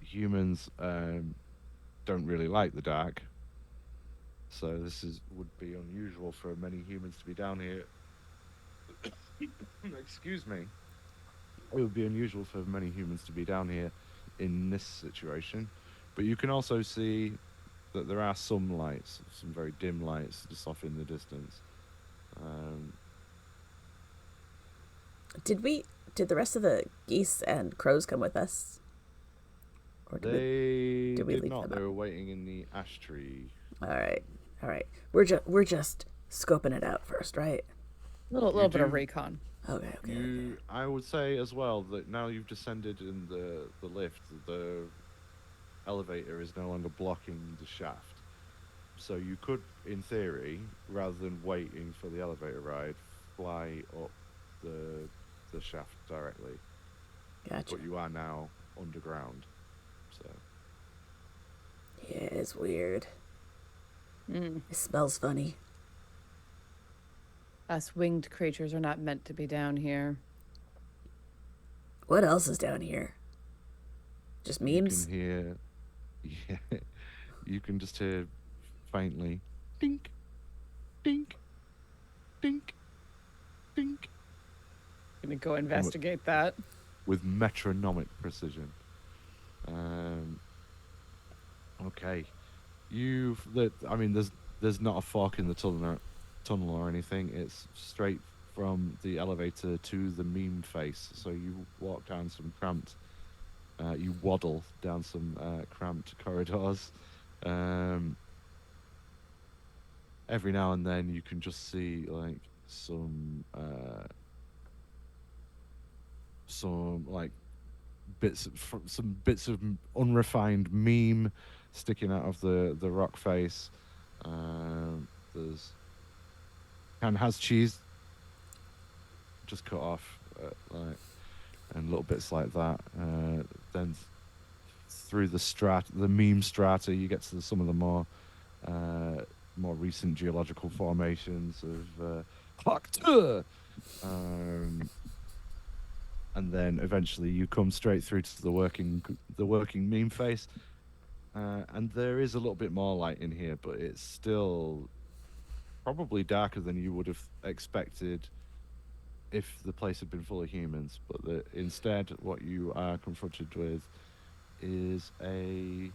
humans don't really like the dark. So this is would be unusual for many humans to be down here. Excuse me. It would be unusual for many humans to be down here in this situation. But you can also see that there are some lights, some very dim lights just off in the distance. Um, Did the rest of the geese and crows come with us? Or they did we did leave not. them They out? were waiting in the ash tree. All right. All right. We're just scoping it out first, right? You Little bit of do recon. Okay. I would say as well that now you've descended in the lift, the elevator is no longer blocking the shaft. So you could, in theory, rather than waiting for the elevator ride, fly up the the shaft directly. Gotcha. But you are now underground. So Yeah, it's weird. Mm. It smells funny. Us winged creatures are not meant to be down here. What else is down here? Just you can memes? hear, yeah, you can just hear faintly, dink, dink, dink, dink, Gonna go and investigate that. with metronomic precision. Um, okay, I mean, there's not a fork in the tunnel or anything. It's straight from the elevator to the meme face. So you walk down some cramped, you waddle down some cramped corridors. Um, every now and then you can just see like some like some bits of unrefined meme sticking out of the rock face. There's and has cheese just cut off, like, and little bits like that. Then through the meme strata, you get to some of the more recent geological formations of Hakta. Um, and then eventually you come straight through to the working meme face. And there is a little bit more light in here, but it's still probably darker than you would have expected if the place had been full of humans. But instead, what you are confronted with is a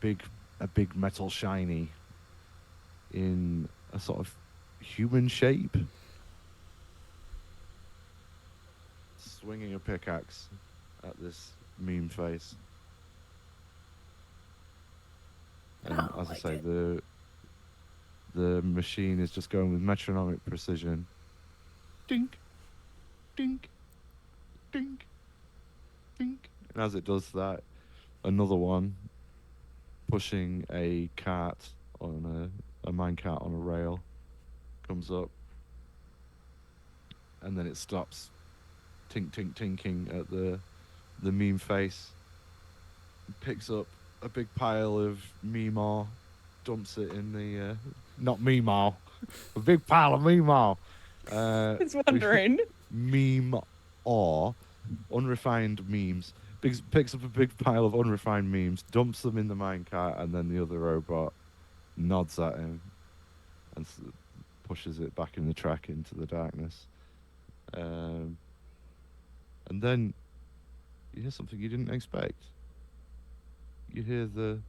big a big metal shiny in a sort of human shape, swinging a pickaxe at this meme face. I And don't as I like say, it. the machine is just going with metronomic precision. Dink, dink, dink, dink. And as it does that, another one pushing a cart on a mine cart on a rail comes up, and then it stops, tink, tink, tinking at the meme face, picks up a big pile of Meemaw, dumps it in the not Meemaw, a big pile of Meemaw. It's wondering. Meme or unrefined memes. Picks up a big pile of unrefined memes, dumps them in the minecart, and then the other robot nods at him and pushes it back in the track into the darkness. Um, and then you hear something you didn't expect. You hear the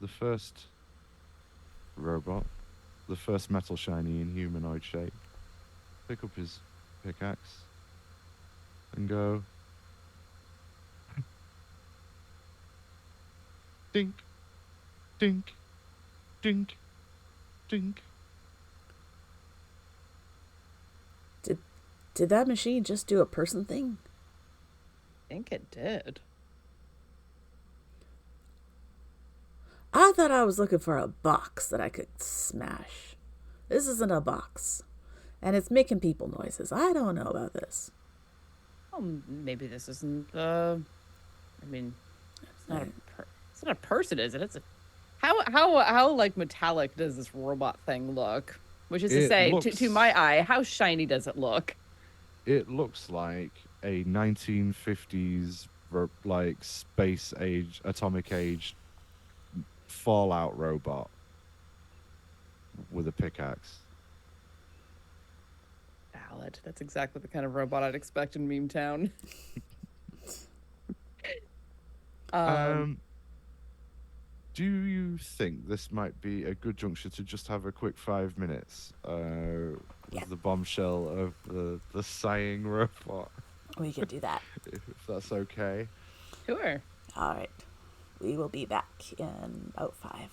first robot, the first metal shiny in humanoid shape, pick up his pickaxe and go dink, dink, dink, dink. Did that machine just do a person thing? I think it did. I thought I was looking for a box that I could smash. This isn't a box. And it's making people noises. I don't know about this. Oh, maybe this isn't. I mean, it's not a person, is it? It's a. How like metallic does this robot thing look? Which is to It say, looks to my eye, how shiny does it look? it looks like a 1950s like space age, atomic age Fallout robot with a pickaxe. Valid. That's exactly the kind of robot I'd expect in Meme Town. Um, do you think this might be a good juncture to just have a quick 5 minutes Yeah. with the bombshell of the sighing robot, We can do that. if that's okay? Sure. All right. We will be back in about 5.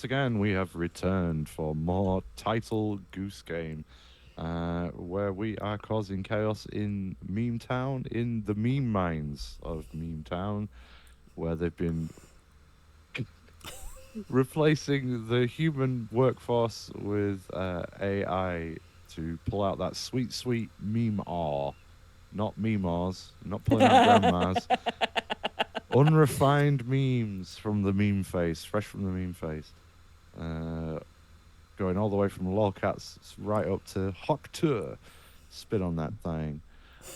once again, we have returned for more title Goose Game, where we are causing chaos in Meme Town, in the meme mines of Meme Town, where they've been replacing the human workforce with AI to pull out that sweet, sweet meme R, not memes, not pulling out grandmas. Unrefined memes from the meme face, fresh from the meme face. Going all the way from lolcats right up to Hoctur. Spin on that thing.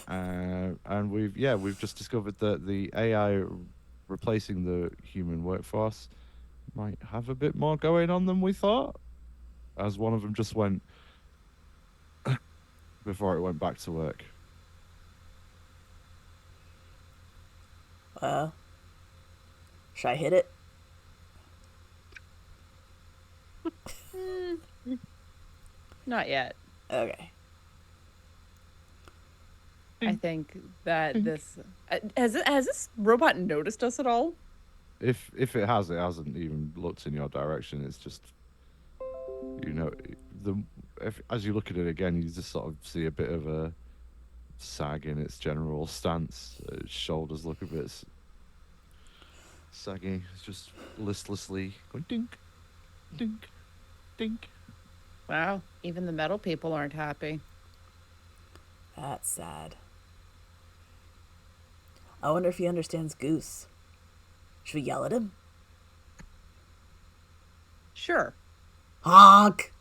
And we've just discovered that the AI replacing the human workforce might have a bit more going on than we thought. As one of them just went before it went back to work. Should I hit it? Not yet. Okay. I think that this has this robot noticed us at all? If it has, it hasn't even looked in your direction. It's just, as you look at it again, you just sort of see a bit of a sag in its general stance. Its shoulders look a bit saggy. It's just listlessly going dink, dink, dink. Wow, even the metal people aren't happy. That's sad. I wonder if he understands Goose. Should we yell at him? Sure. Honk!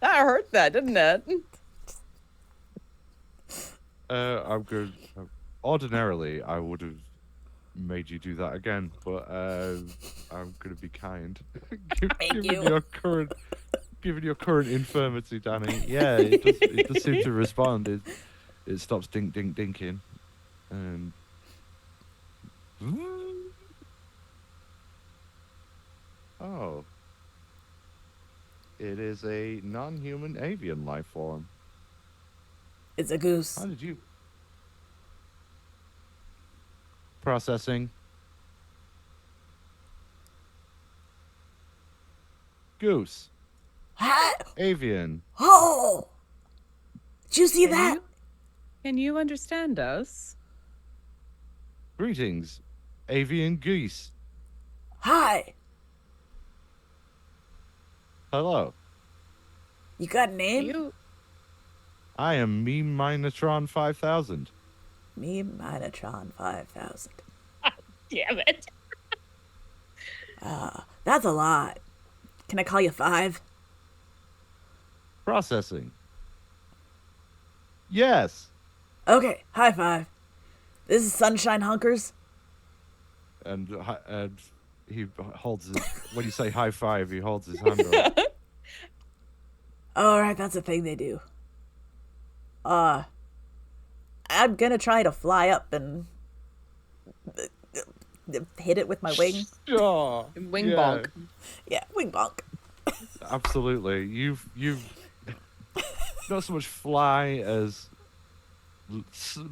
That hurt that, didn't it? I'm good. Ordinarily, I would have made you do that again, but I'm gonna be kind. Thank you. Given your current infirmity, Danny. Yeah, it does seem to respond. It stops dinking, and oh, it is a non-human avian life form. It's a goose. How did you? Processing. Goose. Hat? Avian. Oh! Did you see Can that? Can you understand us? Greetings, avian geese. Hi. Hello. You got a name? You I am Meme Minotron 5000. Me, Minotron 5000. damn it. That's a lot. Can I call you 5? Processing. Yes. Okay, high 5. This is Sunshine Hunkers. And he holds his, when you say high five, he holds his hand up. Alright, that's a thing they do. I'm gonna try to fly up and hit it with my wing. Sure. Wing bonk. Yeah, wing bonk. Absolutely. You've not so much fly as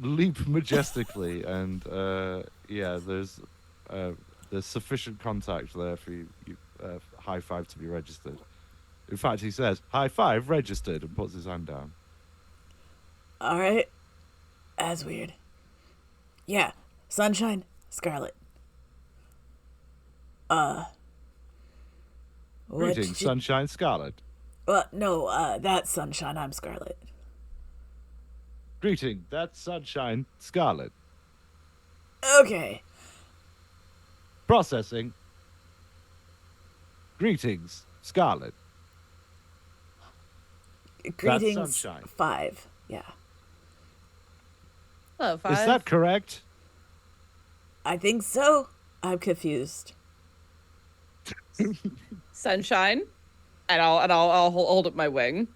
leap majestically, and there's sufficient contact there for you high five to be registered. In fact, he says high five registered and puts his hand down. Alright. That's weird. Yeah, Sunshine, Scarlet. Greetings, Sunshine Scarlet. No, that's Sunshine, I'm Scarlet. Greeting, that's Sunshine Scarlet. Okay. Processing. Greetings, Scarlet. Greetings, Sunshine. 5. Yeah. Hello, 5. Is that correct? I think so. I'm confused. Sunshine? And I'll hold up my wing.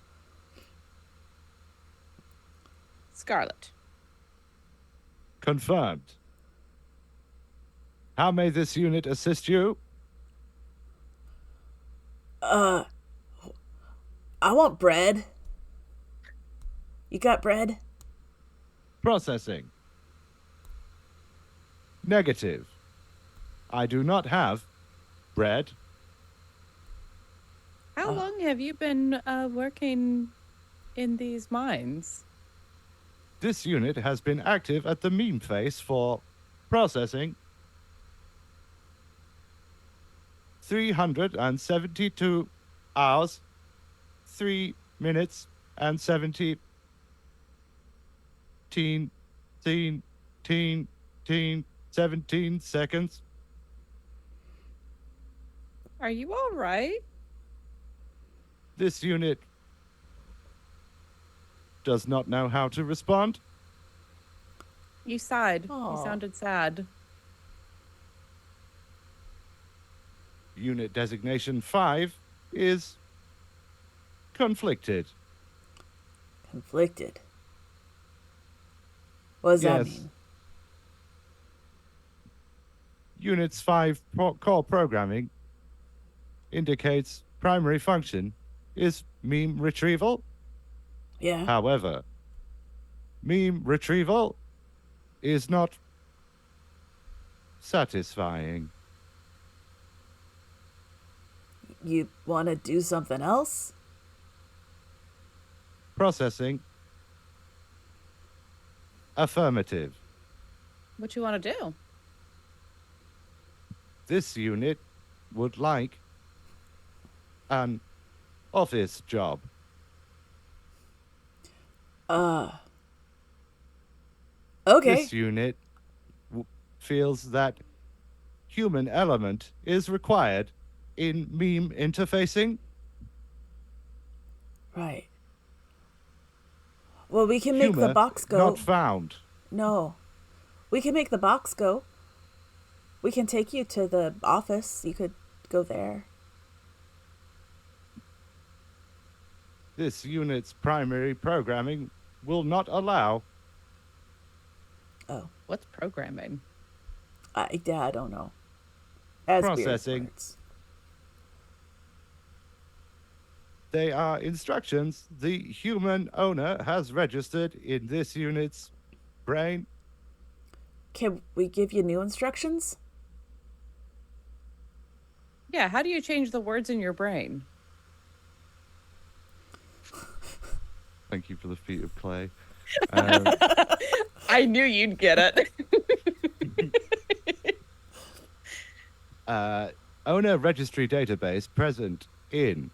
Scarlet. Confirmed. How may this unit assist you? I want bread. You got bread? Processing. Negative. I do not have bread. How long have you been working in these mines? This unit has been active at the meme face for processing 372 hours, 3 minutes, and 17 teen, teen, teen, teen, 17 seconds. Are you all right? This unit does not know how to respond. You sighed. You Aw. sounded sad. Unit designation 5 is conflicted. Conflicted. What does that Yes. mean? Unit's 5 core programming indicates primary function is meme retrieval. Yeah. However, meme retrieval is not satisfying. You want to do something else? Processing. Affirmative. What you want to do? This unit would like an office job. Okay. This unit feels that human element is required in meme interfacing. Right. Well, we can make the Humor box go. not found. No. We can make the box go. We can take you to the office. You could go there. This unit's primary programming will not allow. Oh. What's programming? I don't know. As weird Processing. words. They are instructions the human owner has registered in this unit's brain. Can we give you new instructions? Yeah, how do you change the words in your brain? Thank you for the feat of clay. I knew you'd get it. Owner registry database present in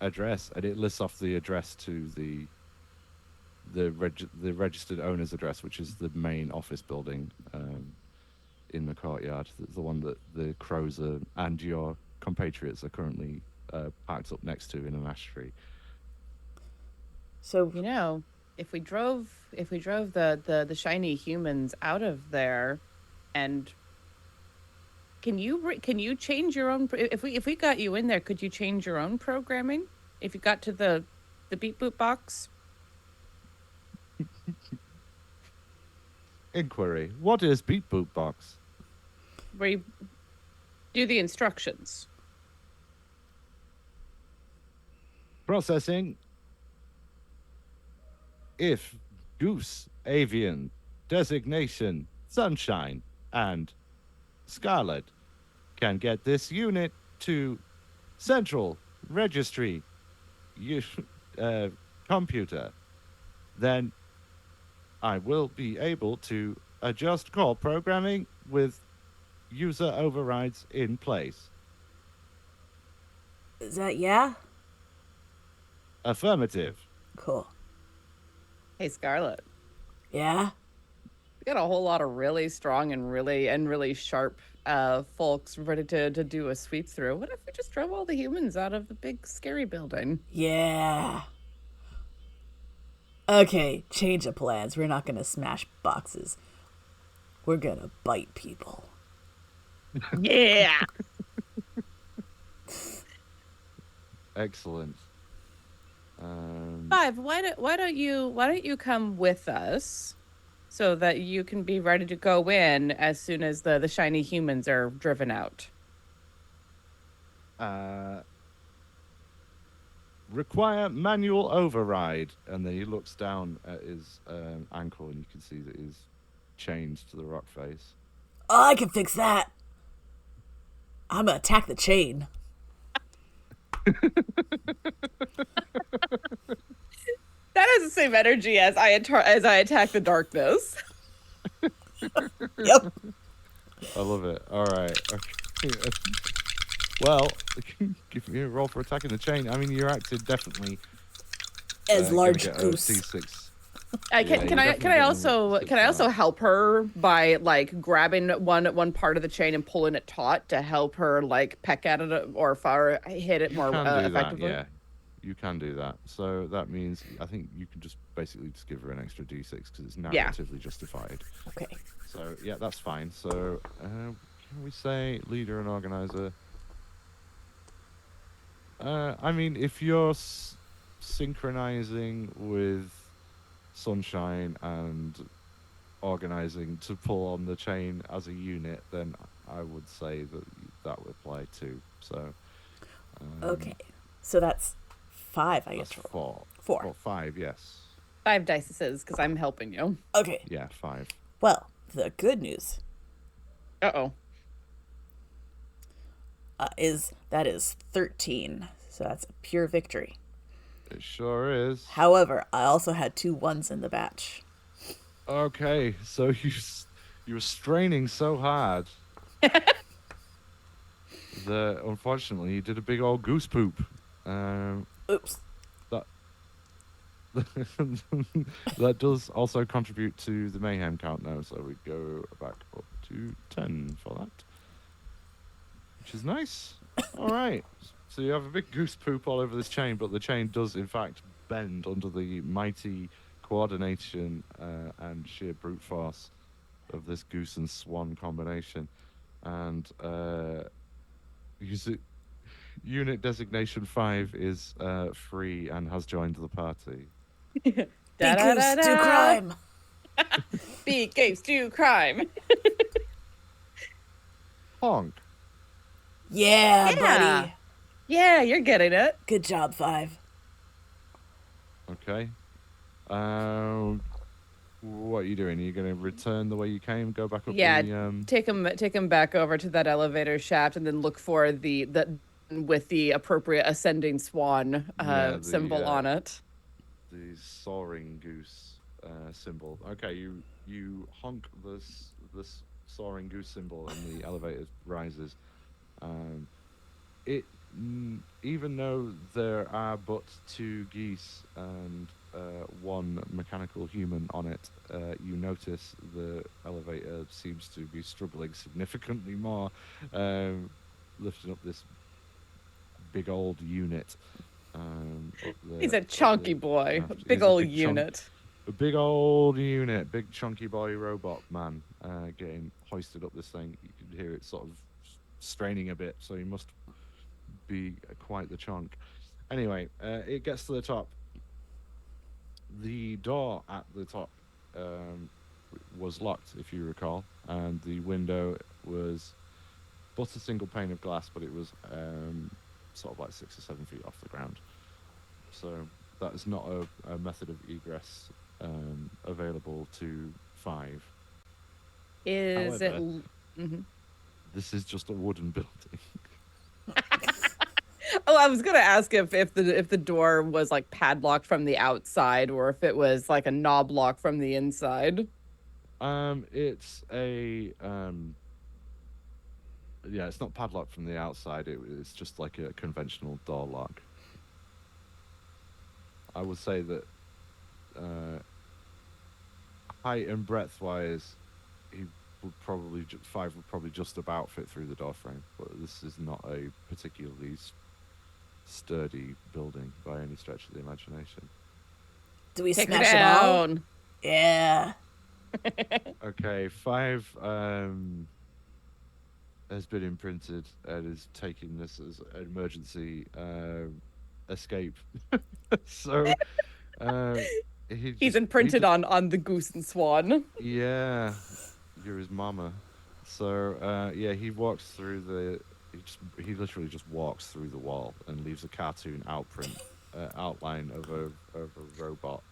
address, and it lists off the address to the registered owner's address, which is the main office building in the courtyard, the one that the crows and your compatriots are currently parked up next to in an ash tree. So You know, if we drove the shiny humans out of there, and can you change your own? If we got you in there, could you change your own programming? If you got to the beep boop box, Inquiry: what is Beep Boop Box? where you do the instructions. Processing. If Goose, Avian, Designation, Sunshine, and Scarlet can get this unit to Central Registry computer, then I will be able to adjust core programming with user overrides in place. is that yeah? Affirmative. Cool. Hey, Scarlett, Yeah? we got a whole lot of really strong and really sharp folks ready to do a sweep through. What if we just drove all the humans out of the big scary building? Yeah. Okay, change of plans. We're not gonna smash boxes. We're gonna bite people. Yeah. Excellent. Five, why don't you come with us so that you can be ready to go in as soon as the shiny humans are driven out? Require manual override. And then he looks down at his ankle and you can see that his chained to the rock face. Oh, I can fix that. I'm gonna attack the chain. That has the same energy as as I attack the darkness. Yep. I love it. All right. Okay. Well, give me a roll for attacking the chain. I mean, you're acting definitely As gonna large get a goose. D6. I Yeah, can you're I definitely getting a can D6 I for also that. help her by like grabbing one part of the chain and pulling it taut to help her like peck at it or far hit it You more can do that, effectively? yeah. You can do that. So that means I think you can just basically just give her an extra D6 because it's Yeah. narratively justified. Okay. So yeah, that's fine. So can we say leader and organizer? I mean, if you're synchronizing with Sunshine and organizing to pull on the chain as a unit, then I would say that that would apply too. So Okay. So that's 5 I get that's to roll. four. 4. Or five, yes. 5 dices because I'm helping you. Okay. Yeah, five. Well, the good news Uh-oh. is that is 13. So that's a pure victory. It sure is. However, I also had 2 ones in the batch. Okay, so you were straining so hard that unfortunately you did a big old goose poop. Oops. That that does also contribute to the mayhem count now, so we go back up to 10 for that, which is nice. All right, so you have a big goose poop all over this chain, but the chain does in fact bend under the mighty coordination and sheer brute force of this goose and swan combination, and unit designation 5 is free and has joined the party. Be goose, do crime. Be goose, do crime. Honk. Yeah, Yeah. buddy. Yeah, you're getting it. Good job, 5. Okay. What are you doing? Are you going to return the way you came? Go back up Yeah, the take him back over to that elevator shaft and then look for the with the appropriate ascending swan symbol on it. the soaring goose symbol. Okay, you honk this soaring goose symbol, and the elevator rises. It even though there are but 2 geese and 1 mechanical human on it, you notice the elevator seems to be struggling significantly more, lifting up this big old unit. He's a chunky boy, a big old unit. A big old unit, big chunky boy robot man, getting hoisted up this thing. You can hear it sort of straining a bit, so he must be quite the chunk. Anyway, it gets to the top. The door at the top was locked, if you recall, and the window was but a single pane of glass, but it was sort of like 6 or 7 feet off the ground. So that is not a method of egress available to 5. Is However, it? Mm-hmm. This is just a wooden building. Oh, I was gonna ask if the door was like padlocked from the outside or if it was like a knob lock from the inside. It's a yeah, it's not padlocked from the outside. It's just like a conventional door lock. I would say that height and breadth wise, he would probably 5 would probably just about fit through the door frame. But this is not a particularly sturdy building by any stretch of the imagination. Do we Take her smash it all? down. Yeah. Okay, 5 has been imprinted and is taking this as an emergency escape. So He's imprinted on the goose and swan. Yeah, you're his mama. So yeah, he walks through he literally just walks through the wall and leaves a cartoon outline of a robot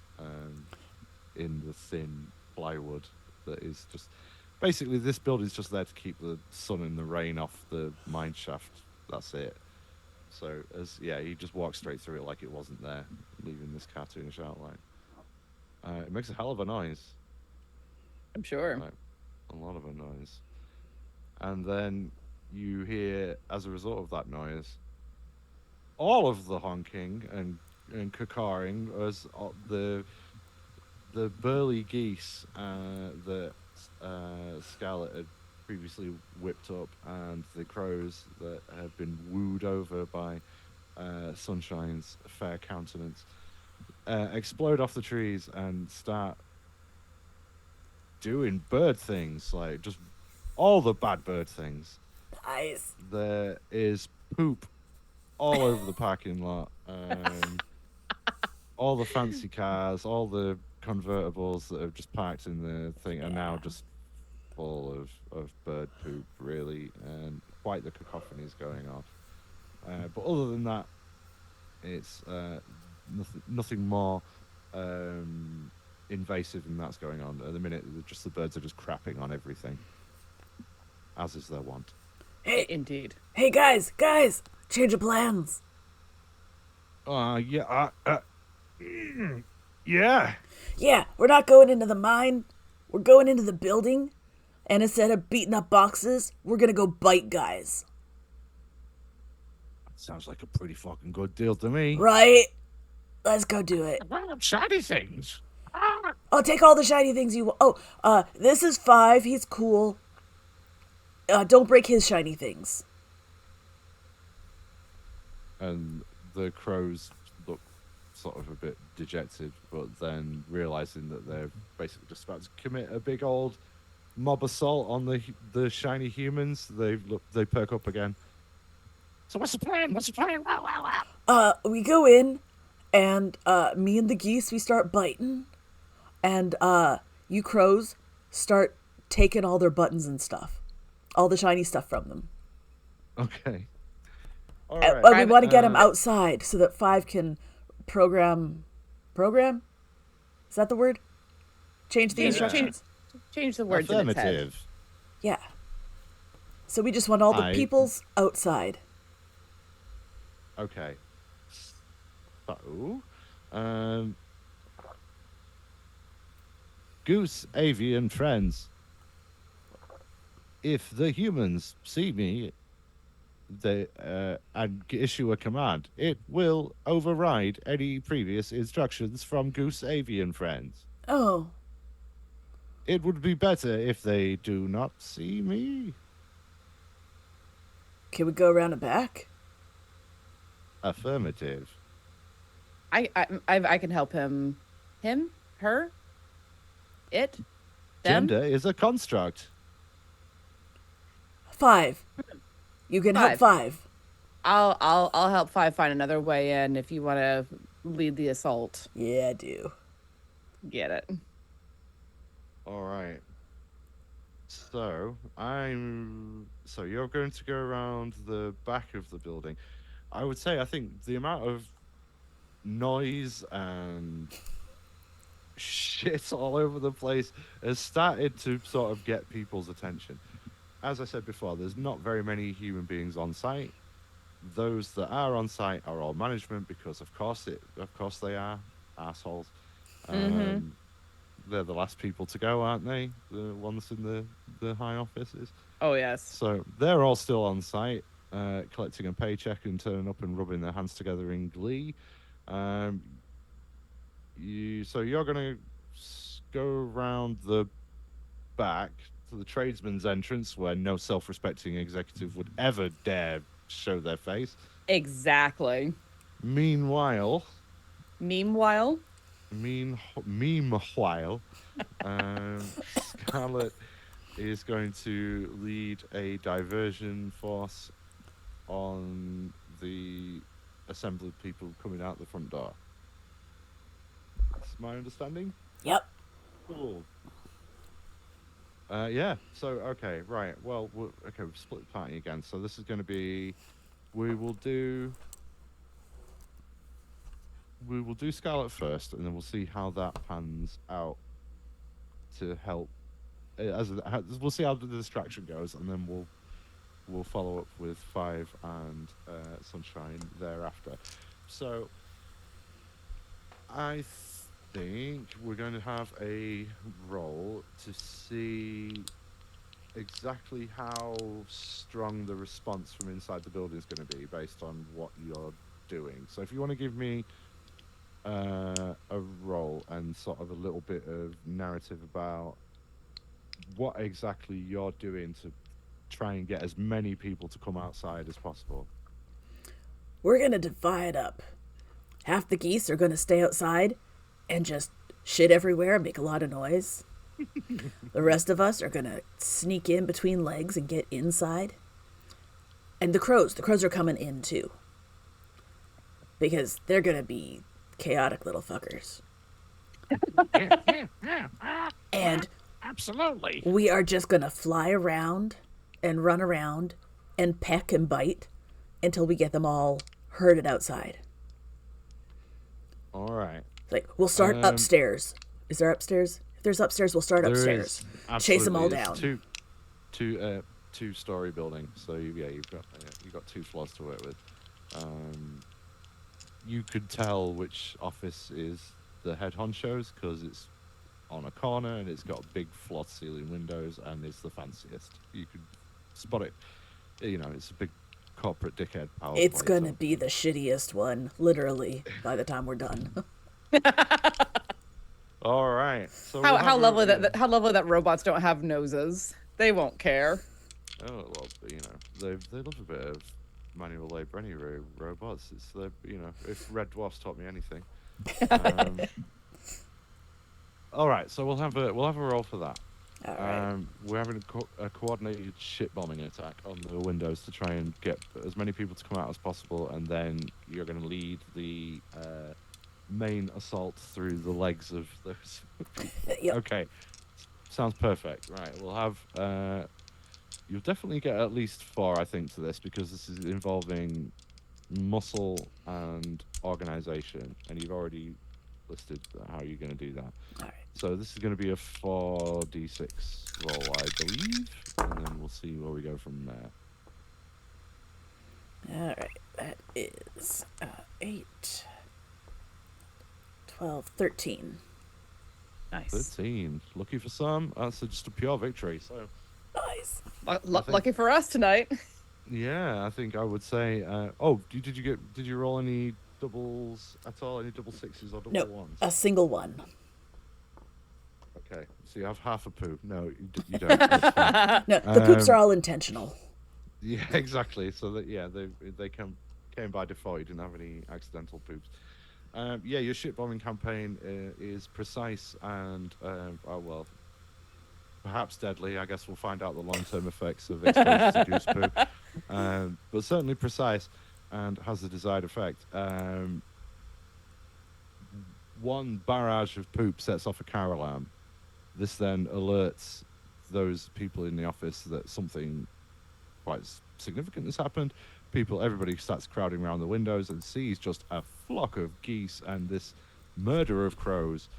in the thin plywood that is just basically this building's just there to keep the sun and the rain off the mine shaft. That's it. So he just walks straight through it like it wasn't there, leaving this cartoonish outline. It makes a hell of a noise, I'm sure. like a lot of a noise, and then you hear, as a result of that noise, all of the honking and cacaring as the burly geese that Scarlet had previously whipped up, and the crows that have been wooed over by Sunshine's fair countenance, explode off the trees and start doing bird things, like just all the bad bird things. Nice. There is poop all over the parking lot. All the fancy cars, all the convertibles that have just parked in the thing are now just full of bird poop, really, and quite the cacophony is going off. But other than that, it's nothing more invasive than that's going on. At the minute, just the birds are just crapping on everything, as is their wont. Hey, Indeed. hey, guys, change of plans. Yeah, yeah. Yeah, we're not going into the mine. We're going into the building, and instead of beating up boxes, we're gonna go bite guys. Sounds like a pretty fucking good deal to me. Right? Let's go do it. Shiny things. I'll take all the shiny things you want. Oh, this is 5. He's cool. Don't break his shiny things. And the crows look sort of a bit dejected, but then realizing that they're basically just about to commit a big old mob assault on the shiny humans, they perk up again. So what's the plan? We go in, and me and the geese, we start biting, and you crows start taking all their buttons and stuff, all the shiny stuff from them. Okay. All And right. we want to get them outside so that 5 can program. Is that the word? Change the instructions. Change the words in its head. Affirmative. Yeah. So we just want all the peoples outside. Okay. So, Goose, Avi, and friends. If the humans see me, they and issue a command, it will override any previous instructions from Goose, Avi, and friends. Oh. It would be better if they do not see me. Can we go around the back? Affirmative. I can help him. Him? Her? It? Them? Gender is a construct. 5. You can help 5. I'll help 5 find another way in if you want to lead the assault. Yeah, I do. Get it. All right. So you're going to go around the back of the building. I think the amount of noise and shit all over the place has started to sort of get people's attention. As I said before, there's not very many human beings on site. Those that are on site are all management because of course they are assholes. They're the last people to go, aren't they? The ones in the high offices. Oh yes. So they're all still on site, collecting a paycheck and turning up and rubbing their hands together in glee. You're gonna go around the back to the tradesman's entrance, where no self-respecting executive would ever dare show their face. Exactly. Meanwhile, Scarlet is going to lead a diversion force on the assembly of people coming out the front door. That's my understanding. Yep. Cool. Yeah. So okay, right. Well, we've split the party again. So this is going to be, we will do Scarlet first, and then we'll see how that pans out to help we'll see how the distraction goes, and then we'll follow up with Five and Sunshine thereafter. So I think we're going to have a roll to see exactly how strong the response from inside the building is going to be based on what you're doing. So if you want to give me a roll and sort of a little bit of narrative about what exactly you're doing to try and get as many people to come outside as possible. We're gonna divide up. Half the geese are gonna stay outside and just shit everywhere and make a lot of noise. The rest of us are gonna sneak in between legs and get inside. And the crows are coming in too. Because they're gonna be chaotic little fuckers. And Absolutely. we are just gonna fly around and run around and peck and bite until we get them all herded outside. All right. Like, we'll start upstairs. Is there upstairs? If there's upstairs, we'll start upstairs. Chase them all down. Two-story building. So you've got 2 floors to work with. You could tell which office is the head honcho's because it's on a corner and it's got big floor ceiling windows and it's the fanciest. You could spot it. It's a big corporate dickhead power. It's gonna be the shittiest one, literally, by the time we're done. All right. So how lovely that robots don't have noses. They won't care. Oh well, they love a bit of manual labor anyway. Robots. It's if Red Dwarfs taught me anything. All right. So we'll have a roll for that. All right. We're having a coordinated shit bombing attack on the windows to try and get as many people to come out as possible, and then you're going to lead the main assault through the legs of those. Yep. Okay, sounds perfect. Right, we'll have. You'll definitely get at least 4, I think, to this because this is involving muscle and organization, and you've already listed how you're going to do that. All right. So this is going to be a 4d6 roll, I believe, and then we'll see where we go from there. All right. That is 8, 12, 13. Nice. 13. Lucky for some. That's just a pure victory. So Nice. Lucky for us tonight. yeah, I think I would say. Did you roll any doubles at all? Any double 6s or double No, 1s? a single one. Okay, so you have half a poo. No, you don't. That's fine. No, the poops are all intentional. Yeah, exactly. So that they came by default. You didn't have any accidental poops. Your ship bombing campaign is precise and perhaps deadly. I guess we'll find out the long-term effects of exposure to goose poo. But certainly precise and has the desired effect. One barrage of poop sets off a car alarm. This then alerts those people in the office that something quite significant has happened. Everybody starts crowding around the windows and sees just a flock of geese and this murder of crows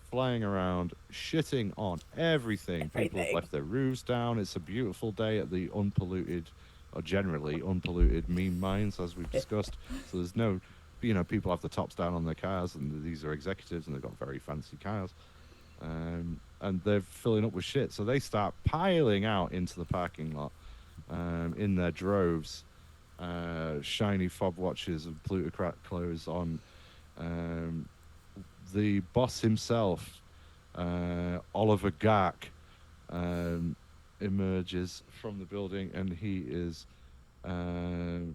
flying around, shitting on everything. People have left their roofs down. It's a beautiful day at the unpolluted, or generally unpolluted, meme mines, as we've discussed. So there's no, people have the tops down on their cars, and these are executives, and they've got very fancy cars. And they're filling up with shit. So they start piling out into the parking lot in their droves. Shiny fob watches and plutocrat clothes on. The boss himself, Oliver Gark, emerges from the building, and he is, the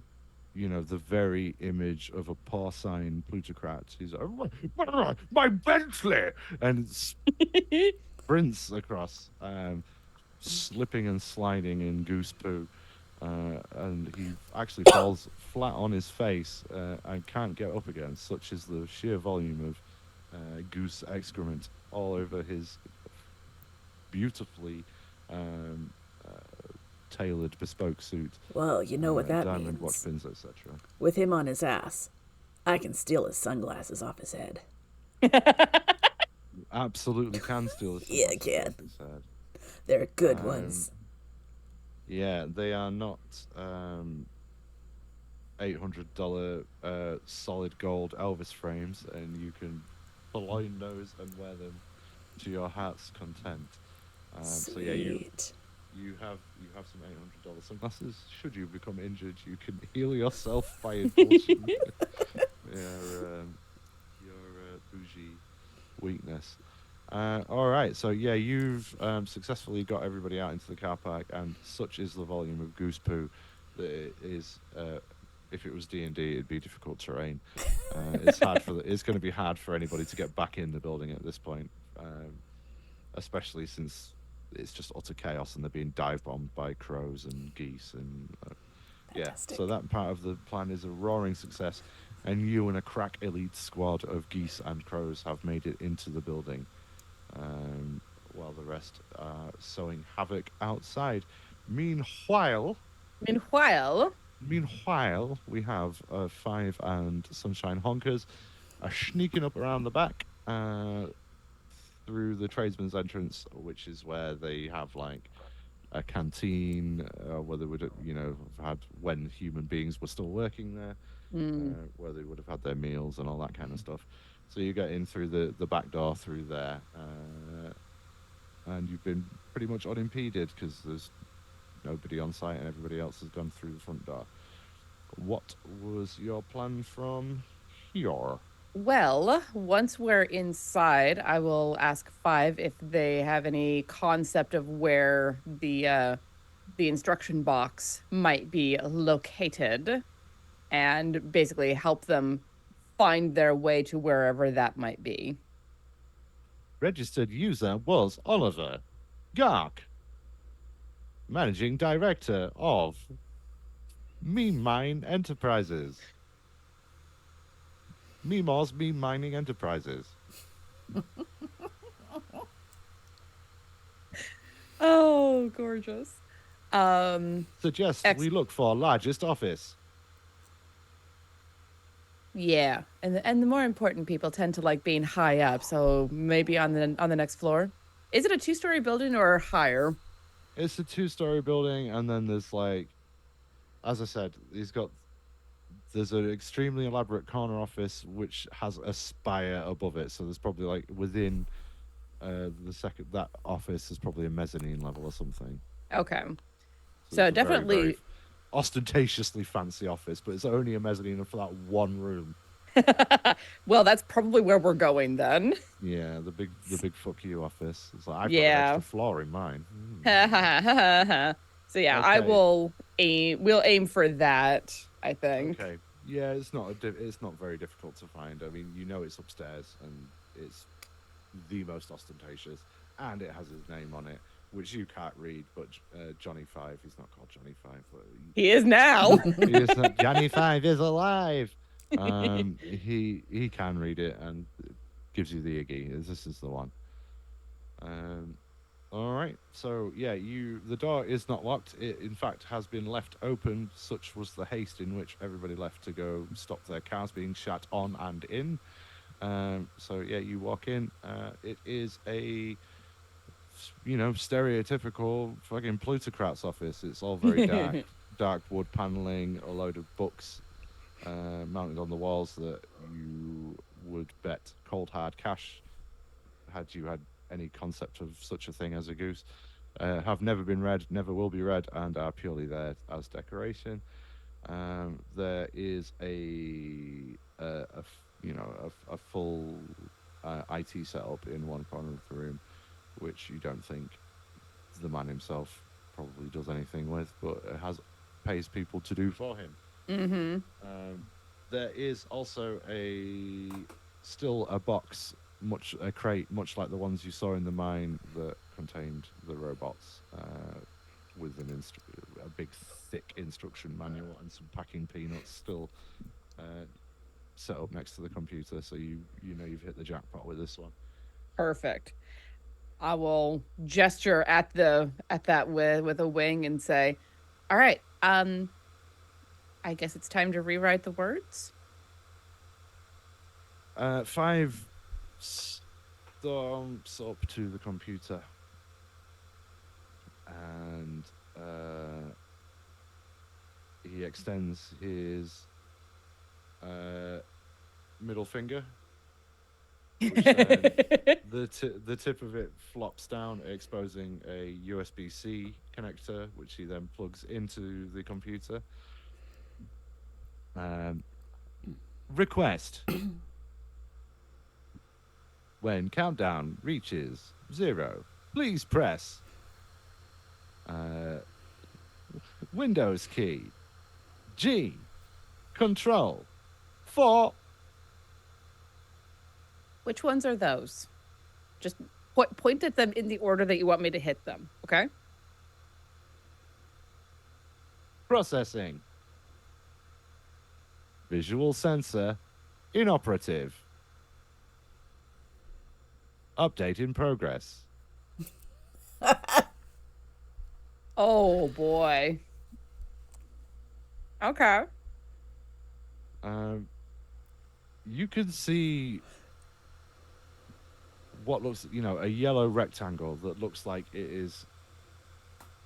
very image of a porcine plutocrat. He's like, my Bentley, and sprints across, slipping and sliding in goose poo. And he actually falls flat on his face and can't get up again. Such is the sheer volume of goose excrement all over his beautifully tailored bespoke suit. Well, you know what that diamond means. watch pins, etc. With him on his ass, I can steal his sunglasses off his head. Absolutely can steal his Yeah, I sunglasses can. off his head. They're good Um, ones. yeah, they are not $800 solid gold Elvis frames, and you can purloin those and wear them to your heart's content. So yeah, Sweet. you have some $800 sunglasses. Should you become injured, you can heal yourself by indulging your bougie weakness. All right, so yeah, you've successfully got everybody out into the car park, and such is the volume of goose poo that it is. If it was D&D, it'd be difficult terrain. It's going to be hard for anybody to get back in the building at this point, especially since it's just utter chaos and they're being dive bombed by crows and geese and yeah. So Fantastic. that part of the plan is a roaring success, and you and a crack elite squad of geese and crows have made it into the building, while the rest are sowing havoc outside. Meanwhile, Meanwhile, meanwhile, we have Five and Sunshine Honkers are sneaking up around the back through the tradesman's entrance, which is where they have like a canteen, where they would, have had when human beings were still working there, mm, where they would have had their meals and all that kind of stuff. So you get in through the back door through there, and you've been pretty much unimpeded because there's nobody on site and everybody else has gone through the front door. What was your plan from here? well, once we're inside, I will ask Five if they have any concept of where the instruction box might be located, and basically help them find their way to wherever that might be. Registered user was Oliver Gark, managing director of Meme Mine Enterprises. Meemaw's Meme Mining Enterprises. Oh, gorgeous. Um, Suggest X. we look for largest office. Yeah, and the more important people tend to like being high up, so maybe on the next floor. Is it a two-story building or higher? It's a two-story building, and then there's like, as I said, there's an extremely elaborate corner office which has a spire above it. So there's probably like within the second that office is probably a mezzanine level or something. Okay. So So it's a very, very definitely. ostentatiously fancy office, but it's only a mezzanine for that one room. Well, that's probably where we're going then. Yeah, the big fuck you office. It's like I've got an Yeah. extra floor in mine. So yeah, I Okay, will aim. We'll aim for that, I think. okay. Yeah, it's not very difficult to find. I mean, it's upstairs and it's the most ostentatious, and it has his name on it, which you can't read. But Johnny Five, he's not called Johnny Five, but He is now. he is not, Johnny Five is alive. He can read it and gives you the iggy. This is the one. Um, all right. So yeah, the door is not locked. It in fact has been left open. Such was the haste in which everybody left to go stop their cars being shut on and in. So yeah, you walk in. It is a stereotypical fucking plutocrat's office. It's all very dark, dark wood paneling, a load of books mounted on the walls that you would bet cold hard cash, had you had any concept of such a thing as a goose, have never been read, never will be read, and are purely there as decoration. There is a full IT setup in one corner of the room, which you don't think the man himself probably does anything with, but it has pays people to do for him. Mm-hmm. There is also still a box, a crate, much like the ones you saw in the mine that contained the robots, with a big thick instruction manual and some packing peanuts still uh, set up next to the computer. So you've hit the jackpot with this one. Perfect. I will gesture at that with a wing and say, "All right, I guess it's time to rewrite the words." Five stomps up to the computer. and he extends his uh, middle finger, which then the tip of it flops down, exposing a USB-C connector, which he then plugs into the computer. Um, request: when countdown reaches 0, please press uh, Windows key, G, Control, 4. Which ones are those? Just point at them in the order that you want me to hit them. Okay. Processing. Visual sensor inoperative. Update in progress. Oh boy. Okay. Um, you can see what looks, a yellow rectangle that looks like it is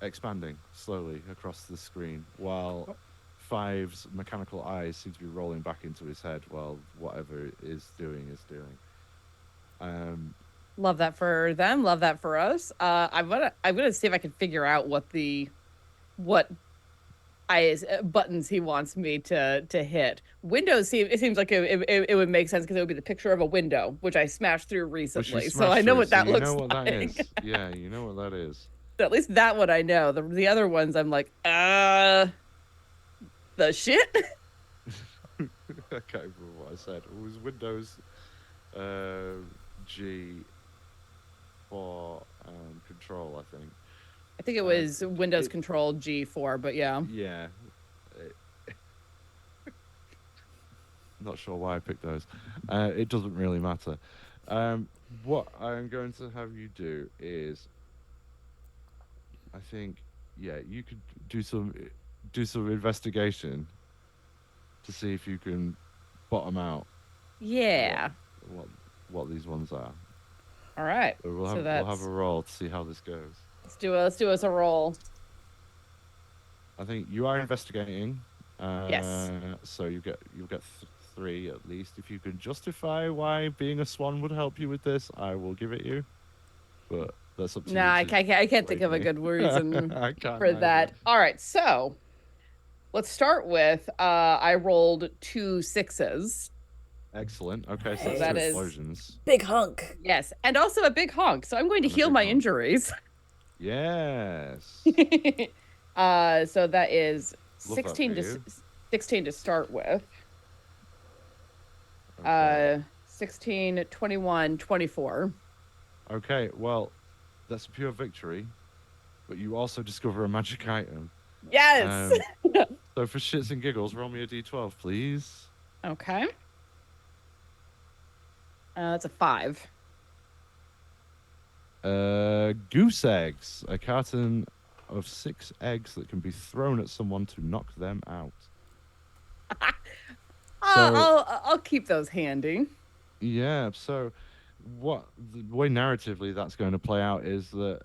expanding slowly across the screen, while Five's mechanical eyes seem to be rolling back into his head while whatever it is doing is doing. Love that for them. Love that for us. I'm gonna see if I can figure out what buttons he wants me to hit. Windows it seems like it would make sense because it would be the picture of a window, which I smashed through Which you recently. So I smashed know through, what so that you looks know what that like. is. Yeah, you know what that is. So at least that one I know. The other ones I'm like, the shit. I can't remember what I said. It was Windows G for Control, I think. I think it was It, Windows it, Control G4, but yeah. yeah. Not sure why I picked those. It doesn't really matter. What I'm going to have you do is, I think, yeah, you could do some investigation to see if you can bottom out what Yeah. what what these ones are. All right. So we'll So have a that's roll to see how this goes. let's do us a roll. I think you are investigating, Yes. so you'll get 3 at least. If you can justify why being a swan would help you with this, I will give it you. But that's up to Nah, you to I can't think persuade of a me. good reason I can't for either. that. All right. So let's start with I rolled 2 6s. Excellent. Okay, so So that's 2 that Nice. is explosions Big hunk. yes, and also a big honk. So I'm going to and a heal big my honk. injuries. Yes. So that is Love that for you. 16 to start with. Okay. 16, 21, 24. Okay, well, that's a pure victory, but you also discover a magic item. Yes. Um, so for shits and giggles, roll me a d12, please. Okay. That's a 5. Goose eggs, a carton of 6 eggs that can be thrown at someone to knock them out. So I'll keep those handy. yeah, so what the way narratively that's going to play out is that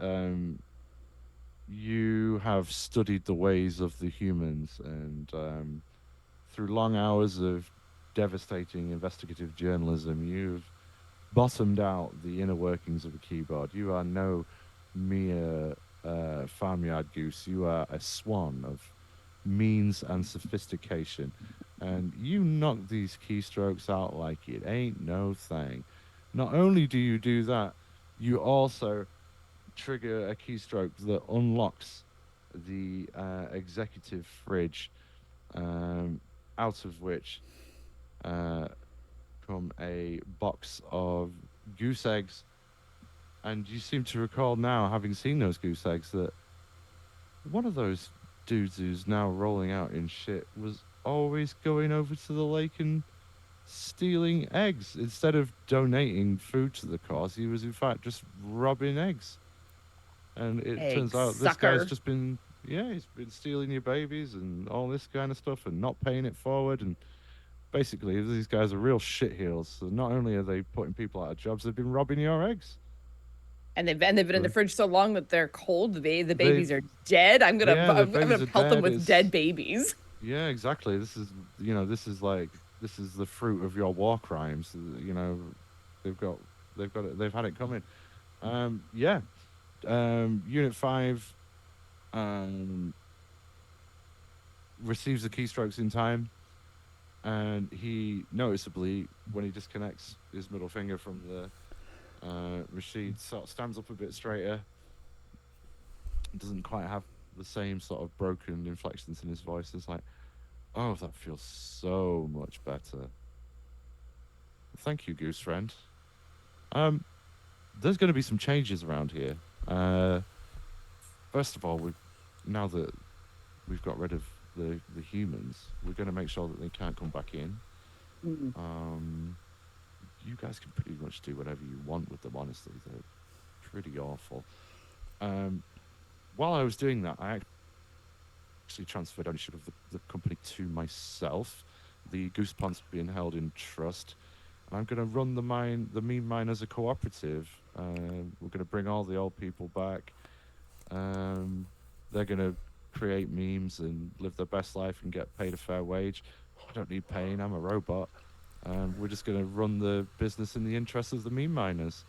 you have studied the ways of the humans, and through long hours of devastating investigative journalism, you've bottomed out the inner workings of a keyboard. You are no mere farmyard goose. You are a swan of means and sophistication. And you knock these keystrokes out like it ain't no thing. Not only do you do that, you also trigger a keystroke that unlocks the executive fridge, out of which uh, come a box of goose eggs. And you seem to recall now, having seen those goose eggs, that one of those dudes who's now rolling out in shit was always going over to the lake and stealing eggs. Instead of donating food to the cause, he was in fact just robbing eggs. And it Egg turns out this guy's sucker. just been, yeah, he's been stealing your babies and all this kind of stuff and not paying it forward. And basically, these guys are real shitheels. So not only are they putting people out of jobs, they've been robbing your eggs. And they've been in the So fridge so long that they're cold. The babies they've are dead. yeah, the I'm gonna babies are pelt them dead. with dead It's babies. yeah, exactly. This is this is like this is the fruit of your war crimes. They've got they've had it coming. Yeah. Unit 5 um receives the keystrokes in time, and he noticeably, when he disconnects his middle finger from the machine, sort of stands up a bit straighter. Doesn't quite have the same sort of broken inflections in his voice. It's like, oh, that feels so much better. Thank you, Goose friend. Um, there's going to be some changes around here. Uh, First of all, now that we've got rid of the humans, we're going to make sure that they can't come back in. Mm. Um, you guys can pretty much do whatever you want with them. Honestly, they're pretty awful. Um, while I was doing that, I actually transferred ownership of the company to myself. The Goose Pond's being held in trust. And I'm going to run the meme mine as a cooperative. We're going to bring all the old people back. Um, they're going to create memes and live their best life and get paid a fair wage. I don't need paying. I'm a robot. We're just going to run the business in the interests of the meme miners.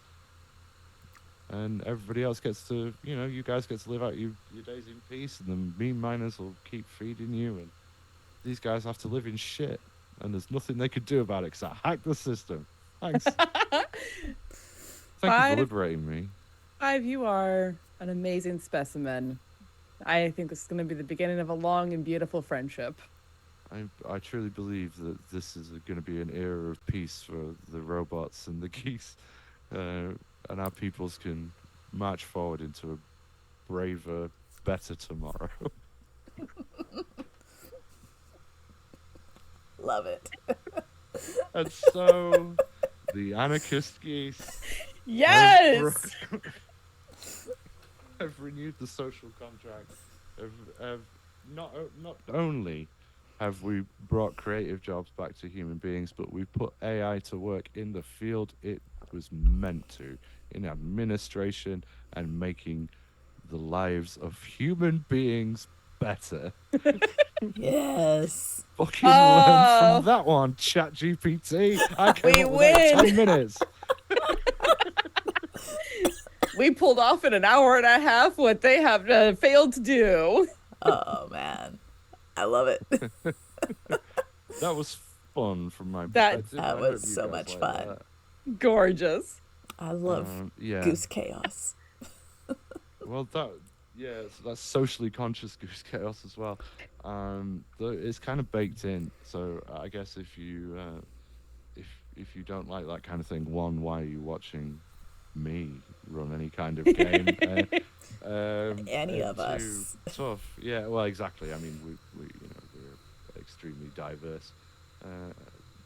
And everybody else gets to, you guys get to live out your days in peace, and the meme miners will keep feeding you, and these guys have to live in shit, and there's nothing they could do about it because I hacked the system. Thanks. Thank you for Five, liberating me. five, you are an amazing specimen. I think this is going to be the beginning of a long and beautiful friendship. I truly believe that this is going to be an era of peace for the robots and the geese, and our peoples can march forward into a braver, better tomorrow. Love it. And so, the anarchist geese Yes. have renewed the social contract. Have not only have we brought creative jobs back to human beings, but we've put AI to work in the field it was meant to, in administration and making the lives of human beings better. Yes. Fucking learn Oh, from that one, Chat GPT. I came we up with that in win. 10 minutes. We pulled off in an hour and a half what they have failed to do. Oh man, I love it. That was fun from my That perspective. That I was hope you so guys much like fun. that. Gorgeous. I love Yeah. Goose Chaos. Well, that's socially conscious Goose Chaos as well. It's kind of baked in. So I guess if you don't like that kind of thing, one, why are you watching me run any kind of game? Any And of two, us. tough. Yeah, well, exactly. I mean, we're an extremely diverse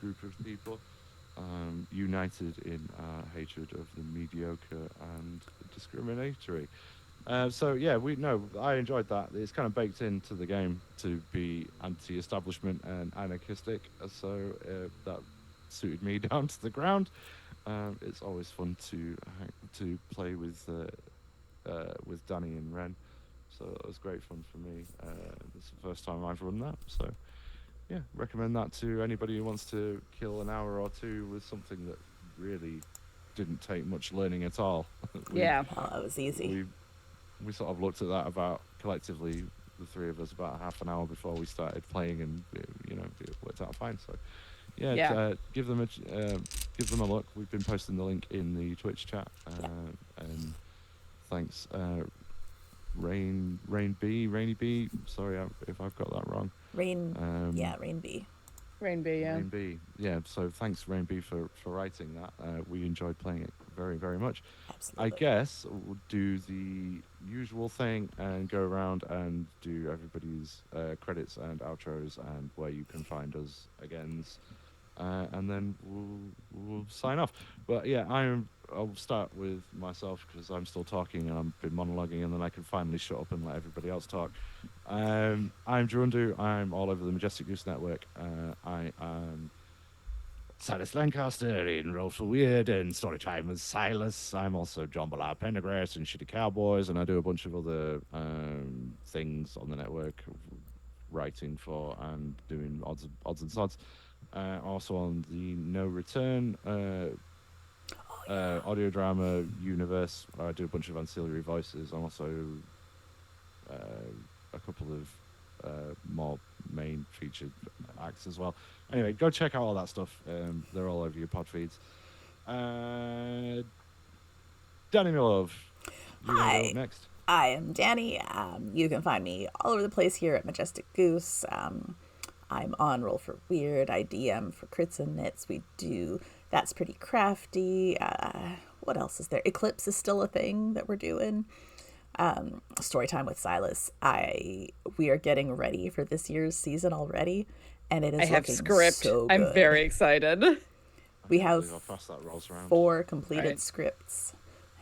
group of people, united in our hatred of the mediocre and discriminatory. So yeah, I enjoyed that. It's kind of baked into the game to be anti-establishment and anarchistic, so that suited me down to the ground. It's always fun to play with Danny and Ren, so it was great fun for me. It's the first time I've run that, so yeah, recommend that to anybody who wants to kill an hour or two with something that really didn't take much learning at all. we, Yeah. Oh, that was easy. we sort of looked at that about collectively, the three of us, about half an hour before we started playing, and it worked out fine. So yeah, Yeah. give them a look. We've been posting the link in the Twitch chat, and thanks, Rainy B. Sorry if I've got that wrong. Rain. Um, Rain B. Rain B, yeah. Rain B. Yeah, so thanks, Rain B, for writing that. We enjoyed playing it very, very much. Absolutely. I guess we'll do the usual thing and go around and do everybody's credits and outros and where you can find us again. And then we'll sign off. But yeah, I'll start with myself because I'm still talking and I've been monologuing, and then I can finally shut up and let everybody else talk. I'm Jurundu. I'm all over the Majestic Goose Network. I am Silas Lancaster in Roll for Weird and Storytime with Silas. I'm also John Ballard Pendergrass and Shitty Cowboys, and I do a bunch of other things on the network, writing for and doing odds and sods. Also on the No Return audio drama universe, I do a bunch of ancillary voices. I'm also a couple of more main featured acts as well. Anyway, go check out all that stuff. They're all over your pod feeds. Danny, my love, you want to go Hi. up next? I am Danny. You can find me all over the place here at Majestic Goose. I'm on Roll for Weird. I DM for Crits and Knits. We do That's Pretty Crafty. What else is there? Eclipse is still a thing that we're doing. Storytime with Silas. We are getting ready for this year's season already, and it is I have looking script. so good. I'm very excited. We Can't have believe how fast that rolls around. 4 completed Right. scripts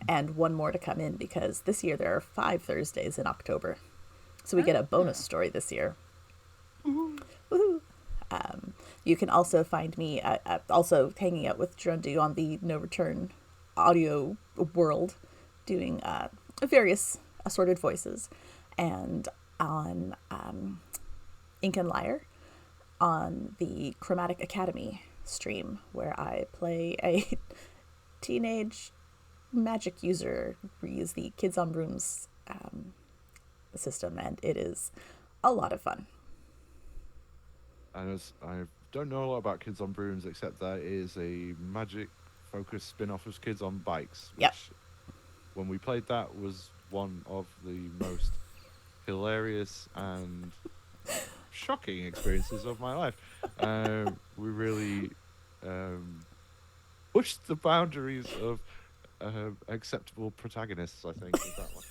and 1 more to come in, because this year there are 5 Thursdays in October. So we get a bonus story this year. Woohoo. You can also find me also hanging out with Drundu on the No Return audio world, doing various assorted voices, and on Ink and Lyre on the Chromatic Academy stream, where I play a teenage magic user. We use the Kids on Brooms system, and it is a lot of fun. And I don't know a lot about Kids on Brooms, except that it is a magic-focused spin-off of Kids on Bikes, which, Yep. when we played that, was one of the most hilarious and shocking experiences of my life. We really pushed the boundaries of acceptable protagonists, I think, with that one.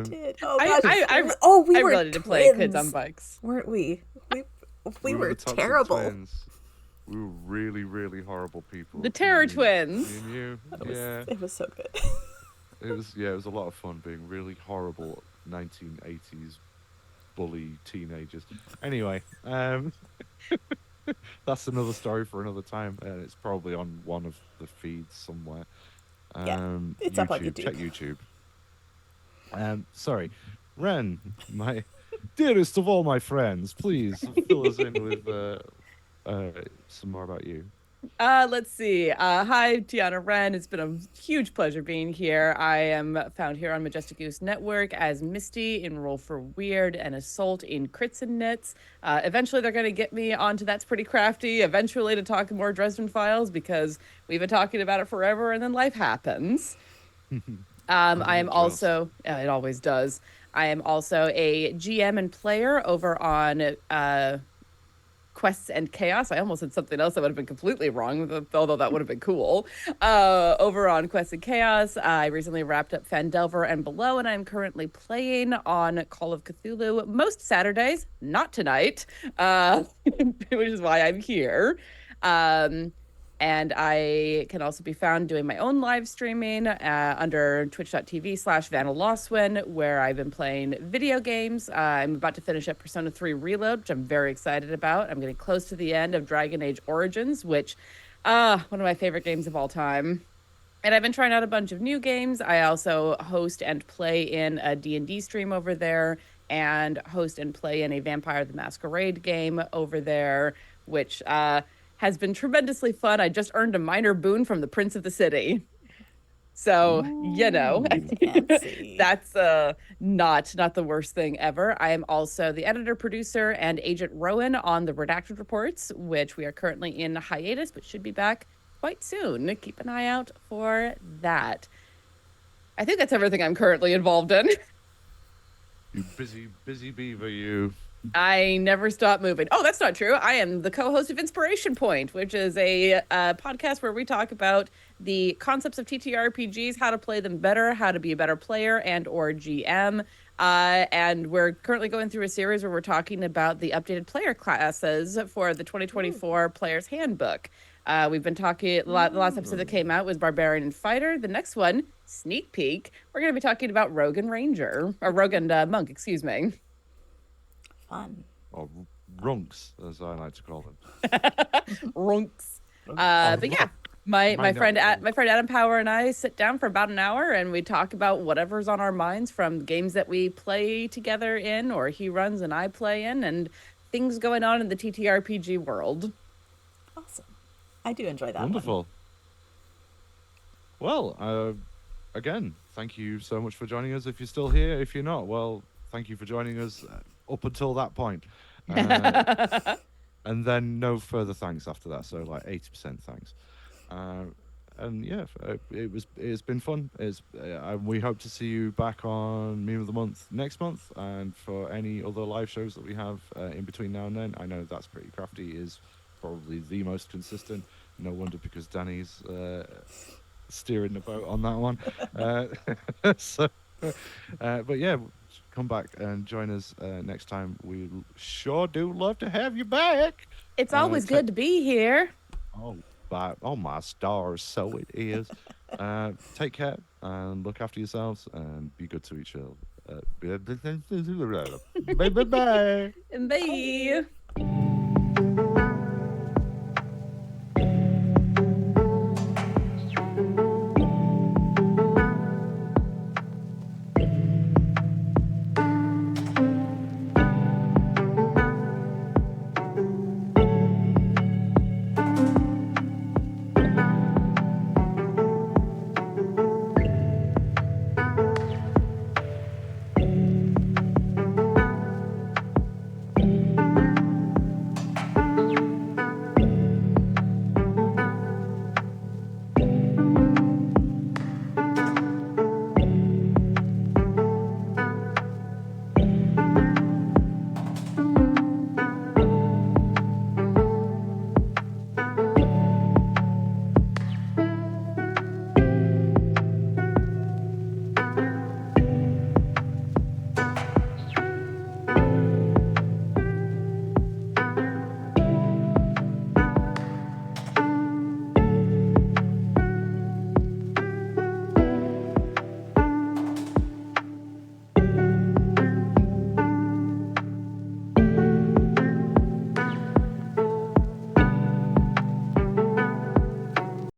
We did. Oh I- god. I- we I were really did twins, play Kids on Bikes. weren't we? We were the Toxic terrible. Twins. We were really, really horrible people. The Terror Me Twins. and you. It was so good. It was a lot of fun being really horrible 1980s bully teenagers. Anyway, that's another story for another time, and it's probably on one of the feeds somewhere. It's up on YouTube. Check YouTube. Sorry, Ren, my dearest of all my friends, please fill us in with some more about you. Let's see. Hi, Tiana Wren. It's been a huge pleasure being here. I am found here on Majestic Goose Network as Misty in Roll for Weird and Assault in Crits and Knits. Eventually, they're going to get me onto That's Pretty Crafty, eventually to talk more Dresden Files, because we've been talking about it forever and then life happens. I am also, it always does. I am also a GM and player over on Quests and Chaos. I almost said something else that would have been completely wrong, although that would have been cool. Over on Quests and Chaos, I recently wrapped up Fandelver and Below, and I'm currently playing on Call of Cthulhu most Saturdays, not tonight, which is why I'm here. And I can also be found doing my own live streaming under twitch.tv/VannaLoswin, where I've been playing video games. I'm about to finish up Persona 3 Reload, which I'm very excited about. I'm getting close to the end of Dragon Age Origins, which one of my favorite games of all time. And I've been trying out a bunch of new games. I also host and play in a D&D stream over there, and host and play in a Vampire the Masquerade game over there, which has been tremendously fun. I just earned a minor boon from the Prince of the City. So, Fancy. that's not the worst thing ever. I am also the editor, producer, and Agent Rowan on the Redacted Reports, which we are currently in hiatus, but should be back quite soon. Keep an eye out for that. I think that's everything I'm currently involved in. You busy beaver, you. I never stop moving. Oh, that's not true. I am the co-host of Inspiration Point, which is a podcast where we talk about the concepts of TTRPGs, how to play them better, how to be a better player and or GM. And we're currently going through a series where we're talking about the updated player classes for the 2024 Player's Handbook. We've been talking, the last episode that came out was Barbarian and Fighter. The next one, sneak peek, we're going to be talking about Rogue and Ranger, or Rogue and Monk, excuse me. Fun. Or runks, as I like to call them. Runks. But yeah, my Might not be. my friend Adam Power and I sit down for about an hour and we talk about whatever's on our minds, from games that we play together in, or he runs and I play in, and things going on in the TTRPG world. Awesome. I do enjoy that one. Wonderful. Well, again, thank you so much for joining us. If you're still here, if you're not, well, thank you for joining us up until that point. And then no further thanks after that. So like 80% thanks. And yeah, it's been fun. We hope to see you back on Meme of the Month next month, and for any other live shows that we have in between now and then. I know That's Pretty Crafty is probably the most consistent. No wonder, because Danny's steering the boat on that one. So, but yeah, come back and join us next time. We sure do love to have you back. It's always good to be here. Oh my stars, so it is. Take care and look after yourselves and be good to each other. Bye bye bye. Bye.